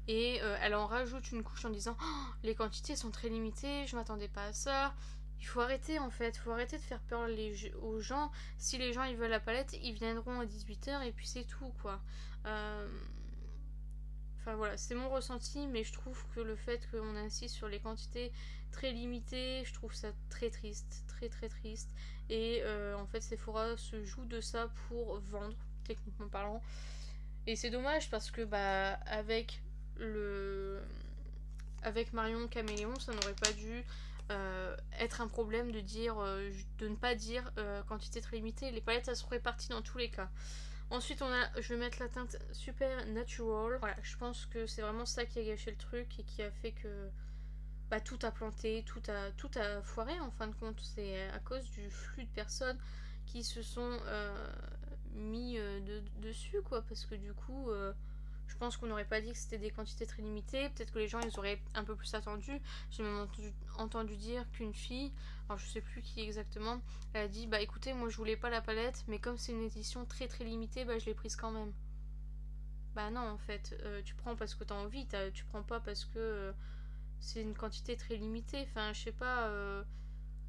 Et elle en rajoute une couche en disant oh, les quantités sont très limitées, je m'attendais pas à ça. Il faut arrêter en fait, il faut arrêter de faire peur aux gens. Si les gens ils veulent la palette, ils viendront à 18h et puis c'est tout quoi. Enfin voilà, c'est mon ressenti, mais je trouve que le fait qu'on insiste sur les quantités très limitées, je trouve ça très triste, très très triste. Et en fait Sephora se joue de ça pour vendre, techniquement parlant. Et c'est dommage parce que bah avec Marion Caméléon, ça n'aurait pas dû être un problème de ne pas dire quantité très limitée. Les palettes, ça serait parti dans tous les cas. Ensuite, je vais mettre la teinte Super Natural. Voilà, je pense que c'est vraiment ça qui a gâché le truc et qui a fait que bah, tout a planté, tout a foiré en fin de compte. C'est à cause du flux de personnes qui se sont mis dessus, quoi. Parce que du coup, je pense qu'on n'aurait pas dit que c'était des quantités très limitées. Peut-être que les gens, ils auraient un peu plus attendu. J'ai même entendu dire qu'une fille, alors je sais plus qui exactement, elle a dit bah écoutez, moi je voulais pas la palette, mais comme c'est une édition très très limitée, bah je l'ai prise quand même. Bah non, en fait, tu prends parce que t'as envie, tu prends pas parce que c'est une quantité très limitée. Enfin, je sais pas.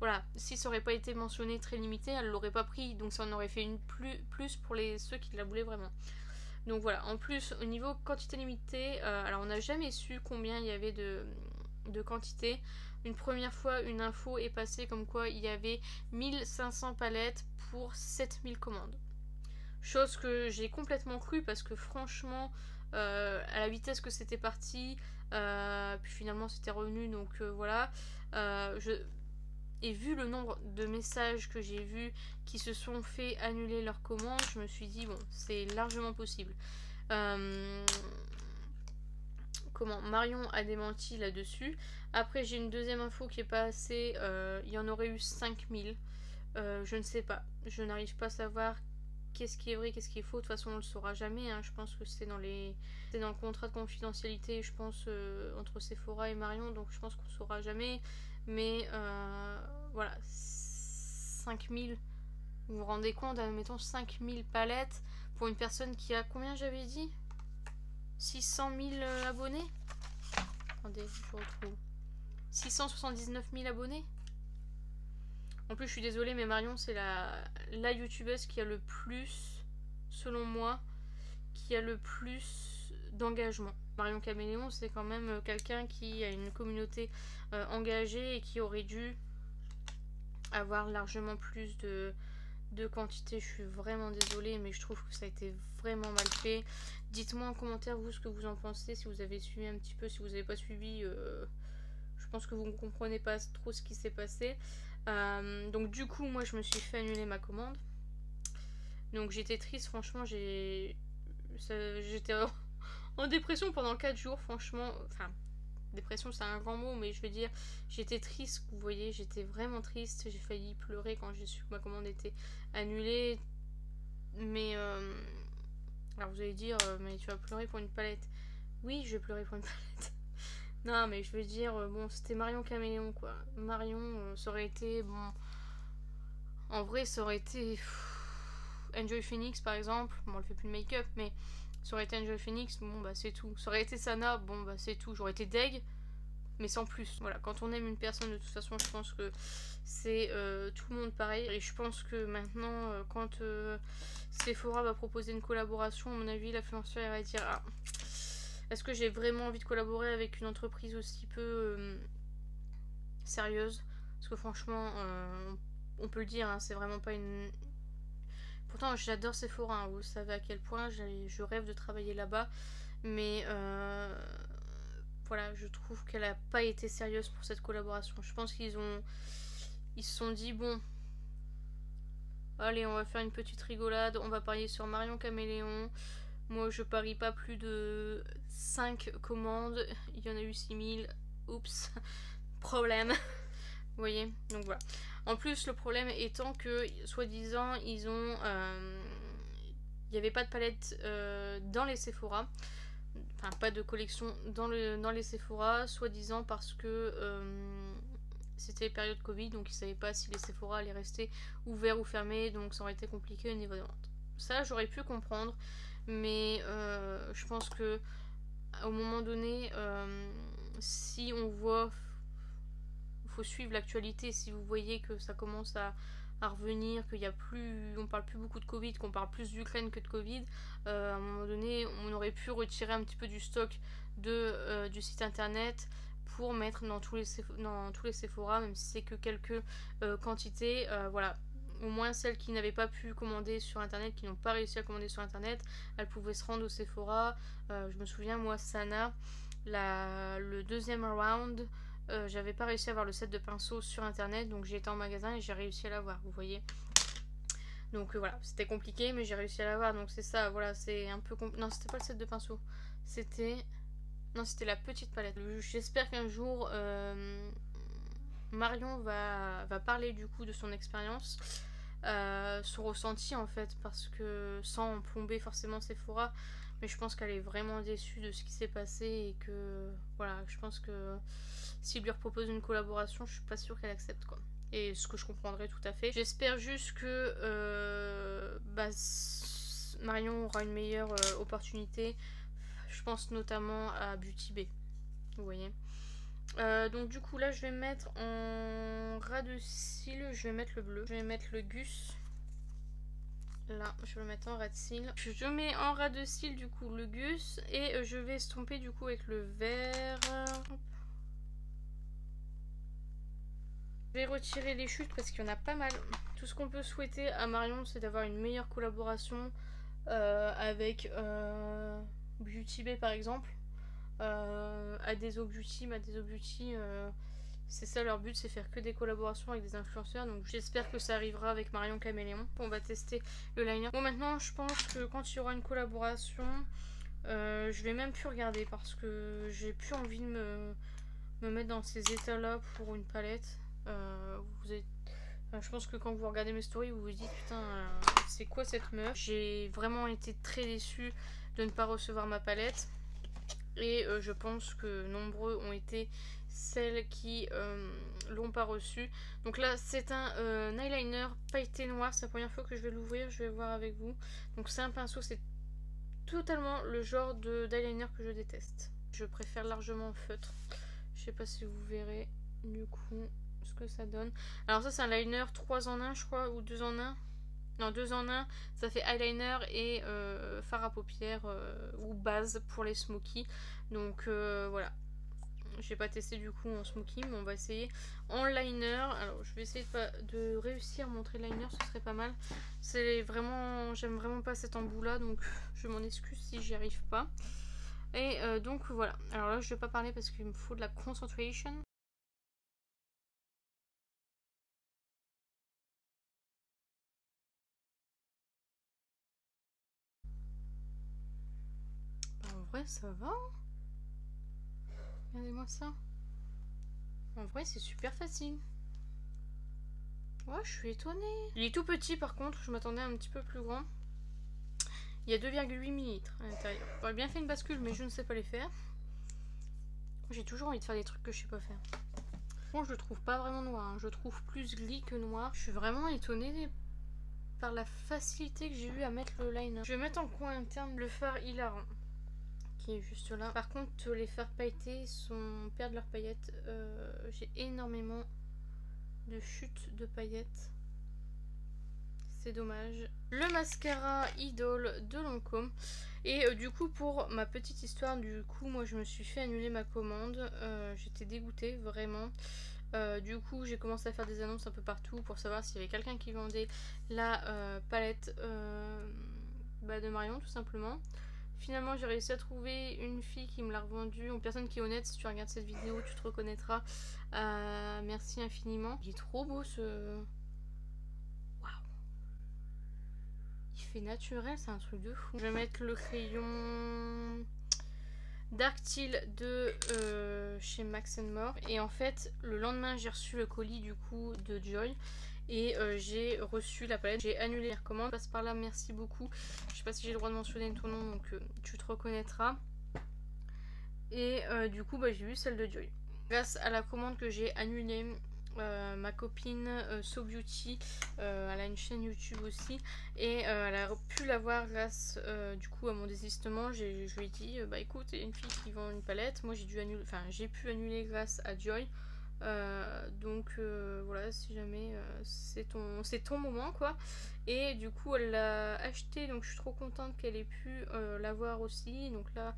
Voilà, si ça aurait pas été mentionné très limité, elle l'aurait pas pris, donc ça en aurait fait une plus pour ceux qui la voulaient vraiment. Donc voilà, en plus au niveau quantité limitée, alors on n'a jamais su combien il y avait de quantité. Une première fois, une info est passée comme quoi il y avait 1500 palettes pour 7000 commandes. Chose que j'ai complètement cru parce que franchement, à la vitesse que c'était parti, puis finalement c'était revenu, donc voilà. Et vu le nombre de messages que j'ai vus qui se sont fait annuler leur commande, je me suis dit bon, c'est largement possible. Marion a démenti là-dessus. Après, j'ai une deuxième info qui est passée. Il y en aurait eu 5000. Je ne sais pas. Je n'arrive pas à savoir qu'est-ce qui est vrai, qu'est-ce qui est faux. De toute façon, on ne le saura jamais. Hein. Je pense que c'est dans le contrat de confidentialité, je pense, entre Sephora et Marion. Donc, je pense qu'on ne saura jamais. Mais voilà, 5000. Vous vous rendez compte, admettons 5000 palettes pour une personne qui a combien j'avais dit 600 000 abonnés. Attendez, je retrouve. 679 000 abonnés. En plus, je suis désolée, mais Marion, c'est la youtubeuse qui a le plus, selon moi, qui a le plus d'engagement. Marion Caméléon, c'est quand même quelqu'un qui a une communauté engagée et qui aurait dû avoir largement plus de quantité. Je suis vraiment désolée, mais je trouve que ça a été vraiment mal fait. Dites-moi en commentaire vous ce que vous en pensez, si vous avez suivi un petit peu, si vous n'avez pas suivi, je pense que vous ne comprenez pas trop ce qui s'est passé. Donc du coup moi je me suis fait annuler ma commande. Donc j'étais triste, franchement, j'étais en dépression pendant 4 jours, franchement. Enfin, dépression c'est un grand mot, mais je veux dire, j'étais triste, vous voyez, j'étais vraiment triste. J'ai failli pleurer quand j'ai su que ma commande était annulée. Mais alors vous allez dire, mais tu vas pleurer pour une palette. Oui, je vais pleurer pour une palette. Non, mais je veux dire, bon, c'était Marion Caméléon, quoi. Marion, ça aurait été, bon... En vrai, ça aurait été... Enjoy Phoenix, par exemple. Bon, elle fait plus de make-up, mais ça aurait été Enjoy Phoenix, bon, bah, c'est tout. Ça aurait été Sana, bon, bah, c'est tout. J'aurais été deg, mais sans plus. Voilà, quand on aime une personne, de toute façon, je pense que c'est tout le monde pareil. Et je pense que maintenant, quand Sephora va proposer une collaboration, à mon avis, l'influenceur va dire « Ah, est-ce que j'ai vraiment envie de collaborer avec une entreprise aussi peu sérieuse. Parce que franchement, on peut le dire, hein, c'est vraiment pas une... Pourtant j'adore Sephora, hein, vous savez à quel point je rêve de travailler là-bas. Mais voilà, je trouve qu'elle n'a pas été sérieuse pour cette collaboration. Je pense qu'ils se sont dit, bon, allez, on va faire une petite rigolade, on va parier sur Marion Caméléon. Moi, je parie pas plus de 5 commandes. Il y en a eu 6000. Oups, problème. Vous voyez, donc voilà. En plus, le problème étant que, soi-disant, ils ont... il n'y avait pas de palette dans les Sephora. Enfin, pas de collection dans les Sephora, soi-disant parce que c'était période Covid, donc ils ne savaient pas si les Sephora allaient rester ouverts ou fermés, donc ça aurait été compliqué au niveau des ventes. Ça, j'aurais pu comprendre, mais je pense que au moment donné, si on voit, il faut suivre l'actualité. Si vous voyez que ça commence à revenir, qu'il y a plus, on parle plus beaucoup de Covid, qu'on parle plus d'Ukraine que de Covid, à un moment donné, on aurait pu retirer un petit peu du stock du site internet pour mettre dans tous les Sephora, même si c'est que quelques quantités, voilà. Au moins celles qui n'avaient pas pu commander sur internet, qui n'ont pas réussi à commander sur internet, elles pouvaient se rendre au Sephora. Je me souviens, moi, Sana, le deuxième round, j'avais pas réussi à avoir le set de pinceaux sur internet, donc j'ai été en magasin et j'ai réussi à l'avoir, vous voyez. Donc voilà, c'était compliqué, mais j'ai réussi à l'avoir, donc c'est ça, voilà, c'est un peu non, c'était pas le set de pinceaux, c'était... Non, c'était la petite palette. J'espère qu'un jour, Marion va parler du coup de son expérience, son ressenti en fait, parce que sans plomber forcément Sephora, mais je pense qu'elle est vraiment déçue de ce qui s'est passé et que voilà, je pense que s'il lui propose une collaboration, je suis pas sûre qu'elle accepte quoi. Et ce que je comprendrais tout à fait. J'espère juste que Marion aura une meilleure opportunité. Je pense notamment à Beauty Bay. Vous voyez. Donc du coup là je vais mettre en ras de cils, je vais mettre le bleu. Je vais mettre le Gus. Là, je vais le mettre en ras de cils. Je mets en ras de cils du coup le Gus. Et je vais estomper du coup avec le vert. Je vais retirer les chutes parce qu'il y en a pas mal. Tout ce qu'on peut souhaiter à Marion, c'est d'avoir une meilleure collaboration avec Beauty Bay par exemple. Adeso Beauty, c'est ça leur but, c'est faire que des collaborations avec des influenceurs, donc j'espère que ça arrivera avec Marion Caméléon. On va tester le liner. Bon, maintenant je pense que quand il y aura une collaboration, je vais même plus regarder parce que j'ai plus envie de me mettre dans ces états là pour une palette. Je pense que quand vous regardez mes stories, vous vous dites putain, c'est quoi cette meuf? J'ai vraiment été très déçue de ne pas recevoir ma palette. Et je pense que nombreux ont été celles qui l'ont pas reçu. Donc là c'est un eyeliner pailleté noir. C'est la première fois que je vais l'ouvrir. Je vais voir avec vous. Donc c'est un pinceau. C'est totalement le genre d'eyeliner que je déteste. Je préfère largement en feutre. Je sais pas si vous verrez du coup ce que ça donne. Alors ça c'est un liner 3 en 1 je crois. Ou 2 en 1. Non, 2 en 1, ça fait eyeliner et fard à paupières ou base pour les smoky. Donc voilà. J'ai pas testé du coup en smoky, mais on va essayer en liner. Alors je vais essayer de réussir à montrer le liner, ce serait pas mal. C'est vraiment, j'aime vraiment pas cet embout là, donc je m'en excuse si j'y arrive pas. Et donc voilà. Alors là je vais pas parler parce qu'il me faut de la concentration. En vrai ça va. Regardez-moi ça. En vrai c'est super facile. Ouais, je suis étonnée. Il est tout petit par contre, je m'attendais à un petit peu plus grand. Il y a 2,8 ml à l'intérieur. J'aurais bien fait une bascule, mais je ne sais pas les faire. J'ai toujours envie de faire des trucs que je sais pas faire. Bon, je le trouve pas vraiment noir, hein. Je le trouve plus gris que noir. Je suis vraiment étonnée par la facilité que j'ai eu à mettre le liner. Je vais mettre en coin interne le fard hilarant qui est juste là. Par contre, les fards pailletés perdent leurs paillettes. J'ai énormément de chutes de paillettes. C'est dommage. Le mascara Idol de Lancôme. Et du coup, pour ma petite histoire, du coup, moi je me suis fait annuler ma commande. J'étais dégoûtée, vraiment. Du coup j'ai commencé à faire des annonces un peu partout pour savoir s'il y avait quelqu'un qui vendait la palette de Marion tout simplement. Finalement j'ai réussi à trouver une fille qui me l'a revendue, une personne qui est honnête. Si tu regardes cette vidéo tu te reconnaîtras. Merci infiniment. Il est trop beau ce... Waouh, il fait naturel, c'est un truc de fou. Je vais mettre le crayon Dark Teal de chez Max More. Et en fait le lendemain j'ai reçu le colis du coup de Joy. Et j'ai reçu la palette, j'ai annulé les commandes. Passe par là, merci beaucoup. Je sais pas si j'ai le droit de mentionner ton nom, donc tu te reconnaîtras. Et du coup j'ai eu celle de Joy. Grâce à la commande que j'ai annulée, ma copine So Beauty, elle a une chaîne YouTube aussi et elle a pu l'avoir grâce du coup à mon désistement. Je lui ai dit bah écoute, il y a une fille qui vend une palette, moi j'ai dû annuler, enfin j'ai pu annuler grâce à Joy. Donc voilà, si jamais c'est ton moment quoi. Et du coup elle l'a acheté, donc je suis trop contente qu'elle ait pu l'avoir aussi. Donc là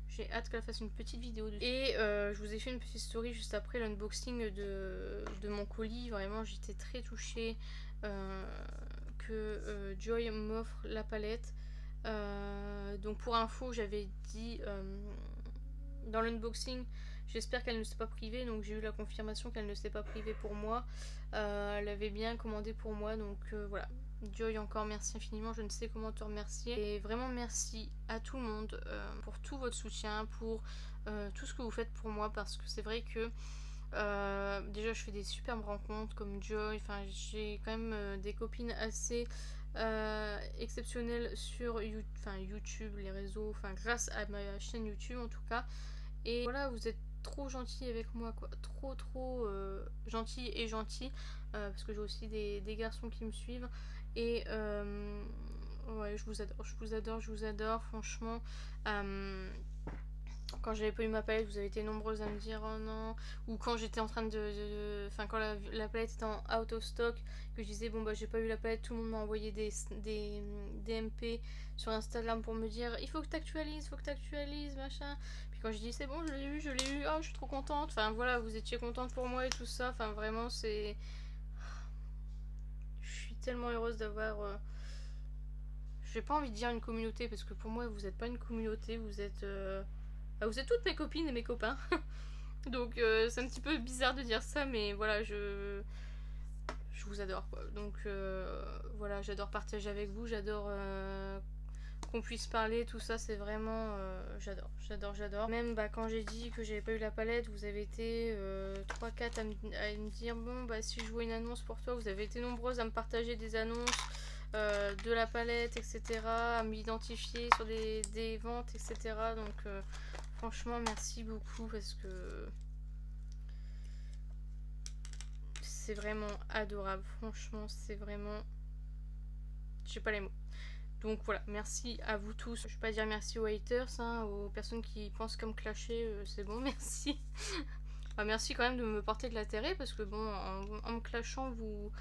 j'ai hâte qu'elle fasse une petite vidéo dessus. Et je vous ai fait une petite story juste après l'unboxing de mon colis. Vraiment j'étais très touchée que Joy m'offre la palette. Donc pour info j'avais dit dans l'unboxing, j'espère qu'elle ne s'est pas privée, donc j'ai eu la confirmation qu'elle ne s'est pas privée pour moi. Elle avait bien commandé pour moi, donc voilà. Joy, encore merci infiniment, je ne sais comment te remercier. Et vraiment merci à tout le monde pour tout votre soutien, pour tout ce que vous faites pour moi, parce que c'est vrai que déjà je fais des superbes rencontres comme Joy, enfin j'ai quand même des copines assez exceptionnelles sur YouTube, les réseaux, enfin grâce à ma chaîne YouTube en tout cas. Et voilà, vous êtes trop gentils avec moi quoi, trop gentils et gentils parce que j'ai aussi des garçons qui me suivent. Et ouais, je vous adore franchement. Quand j'avais pas eu ma palette, vous avez été nombreuses à me dire oh non, ou quand j'étais en train enfin quand la palette était en out of stock, que je disais bon bah j'ai pas eu la palette, tout le monde m'a envoyé des MP sur Instagram pour me dire il faut que t'actualises machin. Puis quand je dis c'est bon, je l'ai eu, oh je suis trop contente, enfin voilà, vous étiez contente pour moi et tout ça, enfin vraiment c'est... Je suis tellement heureuse d'avoir... J'ai pas envie de dire une communauté parce que pour moi vous êtes pas une communauté, vous êtes toutes mes copines et mes copains. Donc c'est un petit peu bizarre de dire ça, mais voilà, je vous adore quoi. Donc voilà, j'adore partager avec vous, j'adore qu'on puisse parler, tout ça, c'est vraiment... j'adore. Même quand j'ai dit que j'avais pas eu la palette, vous avez été 3-4 à me dire bon bah si je vois une annonce pour toi, vous avez été nombreuses à me partager des annonces de la palette, etc. à m'identifier sur des ventes, etc. Donc franchement merci beaucoup parce que c'est vraiment adorable. Franchement c'est vraiment... J'ai pas les mots. Donc voilà, merci à vous tous. Je vais pas dire merci aux haters, hein, aux personnes qui pensent comme clasher, c'est bon, merci. Enfin, merci quand même de me porter de l'intérêt parce que bon, en me clashant, vous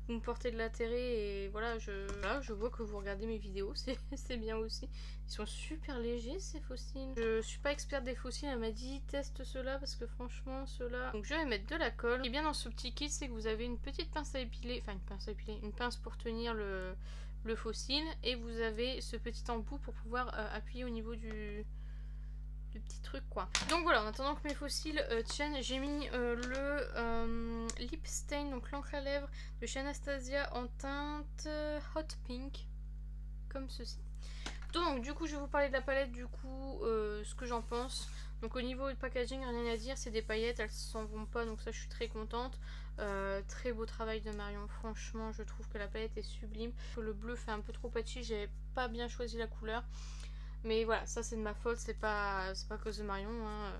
me portez de l'intérêt et voilà, je vois que vous regardez mes vidéos, c'est bien aussi. Ils sont super légers ces fossiles. Je suis pas experte des fossiles, elle m'a dit teste ceux-là parce que franchement ceux-là... Donc je vais mettre de la colle. Ce qui est bien dans ce petit kit, c'est que vous avez une petite pince à épiler, enfin une pince pour tenir le fossile et vous avez ce petit embout pour pouvoir appuyer au niveau du petit truc quoi. Donc voilà, en attendant que mes fossiles tiennent, j'ai mis le lip stain, donc l'encre à lèvres de chez Anastasia en teinte hot pink comme ceci. Donc du coup je vais vous parler de la palette, du coup ce que j'en pense. Donc au niveau du packaging, rien à dire, c'est des paillettes, elles s'en vont pas, donc ça je suis très contente. Très beau travail de Marion, franchement je trouve que la palette est sublime. Le bleu fait un peu trop patchy, j'ai pas bien choisi la couleur. Mais voilà, ça c'est de ma faute, c'est pas à cause de Marion. Hein.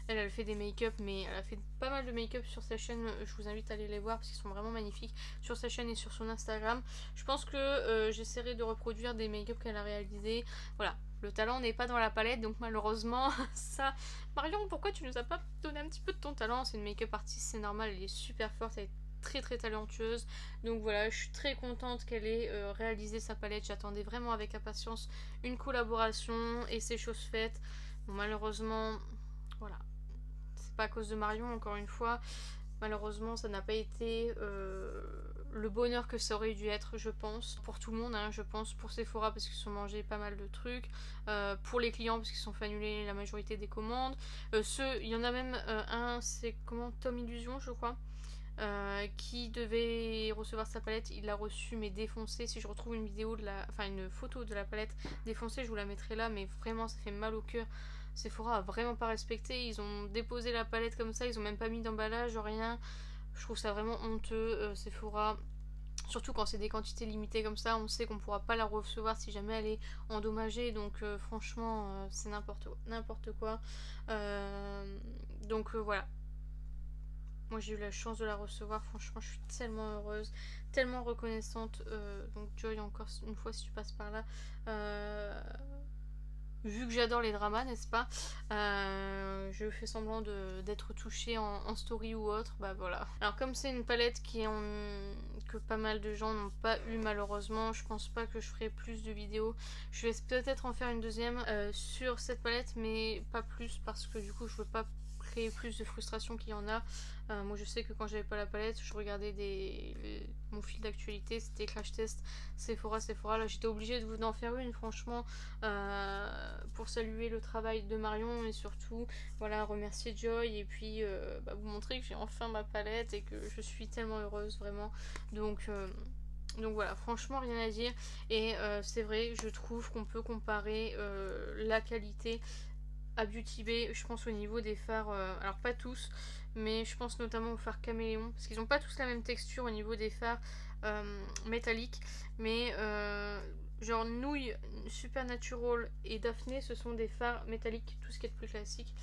Elle fait des make-up, mais elle a fait pas mal de make-up sur sa chaîne. Je vous invite à aller les voir parce qu'ils sont vraiment magnifiques sur sa chaîne et sur son Instagram. Je pense que j'essaierai de reproduire des make-up qu'elle a réalisés. Voilà, le talent n'est pas dans la palette, donc malheureusement, ça... Marion, pourquoi tu nous as pas donné un petit peu de ton talent? C'est une make-up artiste, c'est normal, elle est super forte, elle est très talentueuse. Donc voilà, je suis très contente qu'elle ait réalisé sa palette. J'attendais vraiment avec impatience une collaboration et c'est chose faite. Bon, malheureusement, voilà, c'est pas à cause de Marion encore une fois. Malheureusement, ça n'a pas été le bonheur que ça aurait dû être, je pense. Pour tout le monde, hein, je pense. Pour Sephora, parce qu'ils se sont mangés pas mal de trucs. Pour les clients, parce qu'ils se sont fait annuler la majorité des commandes. Il y en a même un, c'est comment, Tom Illusion, je crois. Qui devait recevoir sa palette, il l'a reçue mais défoncée. Si je retrouve une vidéo une photo de la palette défoncée, je vous la mettrai là, mais vraiment ça fait mal au cœur. Sephora a vraiment pas respecté, ils ont déposé la palette comme ça, ils ont même pas mis d'emballage, rien. Je trouve ça vraiment honteux, Sephora. Surtout quand c'est des quantités limitées comme ça, on sait qu'on pourra pas la recevoir si jamais elle est endommagée. Donc franchement, c'est n'importe quoi. Donc voilà. Moi j'ai eu la chance de la recevoir, franchement je suis tellement heureuse, tellement reconnaissante. Donc Joy, encore une fois si tu passes par là, vu que j'adore les dramas, n'est-ce pas, je fais semblant d'être touchée en story ou autre, bah voilà. Alors comme c'est une palette que pas mal de gens n'ont pas eu malheureusement, je pense pas que je ferai plus de vidéos. Je vais peut-être en faire une deuxième sur cette palette, mais pas plus parce que du coup je veux pas créer plus de frustration qu'il y en a. Moi je sais que quand j'avais pas la palette, je regardais mon fil d'actualité, c'était Crash Test, Sephora. Là j'étais obligée d'en faire une, franchement, pour saluer le travail de Marion et surtout voilà, remercier Joy et puis vous montrer que j'ai enfin ma palette et que je suis tellement heureuse vraiment. Donc voilà, franchement rien à dire. Et c'est vrai, je trouve qu'on peut comparer la qualité à Beauty Bay, je pense au niveau des fards, alors pas tous, mais je pense notamment aux fards caméléon, parce qu'ils n'ont pas tous la même texture au niveau des fards métalliques, mais genre Nouille, Supernatural et Daphné, ce sont des fards métalliques, tout ce qui est de plus classique.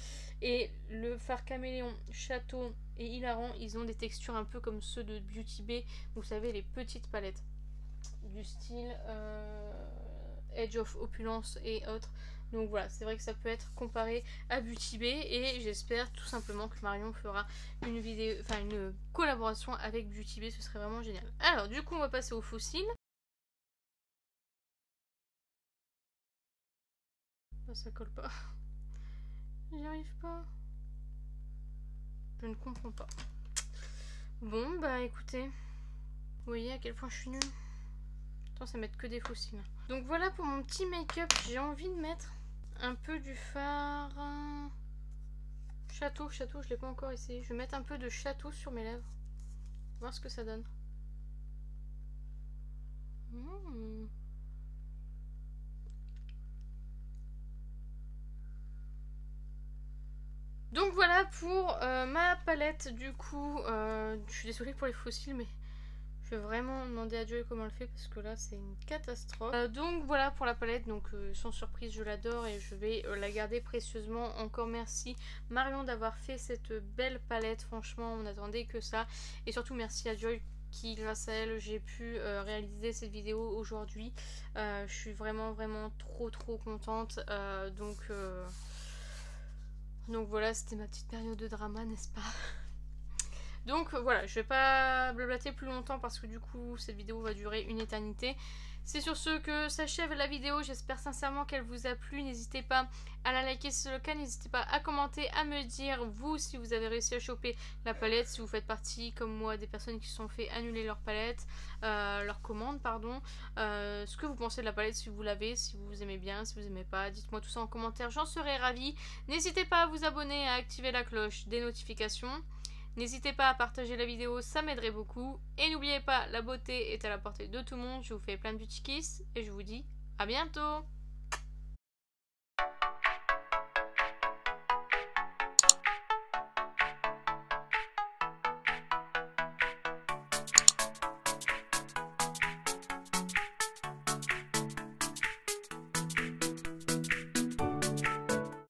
Et le fard caméléon, Château et Hilarant, ils ont des textures un peu comme ceux de Beauty Bay, vous savez, les petites palettes du style Edge of Opulence et autres. Donc voilà, c'est vrai que ça peut être comparé à Beauty Bay et j'espère tout simplement que Marion fera une vidéo, enfin une collaboration avec Beauty Bay, ce serait vraiment génial. Alors du coup on va passer aux fossiles. Oh, ça colle pas. J'y arrive pas. Je ne comprends pas. Bon bah écoutez, vous voyez à quel point je suis nulle. Attends, ça met que des fossiles. Donc voilà pour mon petit make-up, j'ai envie de mettre un peu du fard Château, je l'ai pas encore essayé. Je vais mettre un peu de Château sur mes lèvres. Voir ce que ça donne. Donc voilà pour ma palette. Du coup, je suis désolée pour les fossiles, mais je vais vraiment demander à Joy comment elle fait parce que là c'est une catastrophe. Donc voilà pour la palette, donc sans surprise je l'adore et je vais la garder précieusement. Encore merci Marion d'avoir fait cette belle palette, franchement on n'attendait que ça. Et surtout merci à Joy qui grâce à elle j'ai pu réaliser cette vidéo aujourd'hui. Je suis vraiment trop contente. Donc voilà, c'était ma petite période de drama, n'est-ce pas? Donc voilà, je vais pas blablater plus longtemps parce que du coup cette vidéo va durer une éternité. C'est sur ce que s'achève la vidéo, j'espère sincèrement qu'elle vous a plu. N'hésitez pas à la liker si c'est le cas, n'hésitez pas à commenter, à me dire vous si vous avez réussi à choper la palette, si vous faites partie comme moi des personnes qui se sont fait annuler leur palette, leur commande pardon, ce que vous pensez de la palette, si vous l'avez, si vous aimez bien, si vous aimez pas, dites-moi tout ça en commentaire, j'en serai ravie. N'hésitez pas à vous abonner et à activer la cloche des notifications. N'hésitez pas à partager la vidéo, ça m'aiderait beaucoup. Et n'oubliez pas, la beauté est à la portée de tout le monde. Je vous fais plein de petits kiss et je vous dis à bientôt.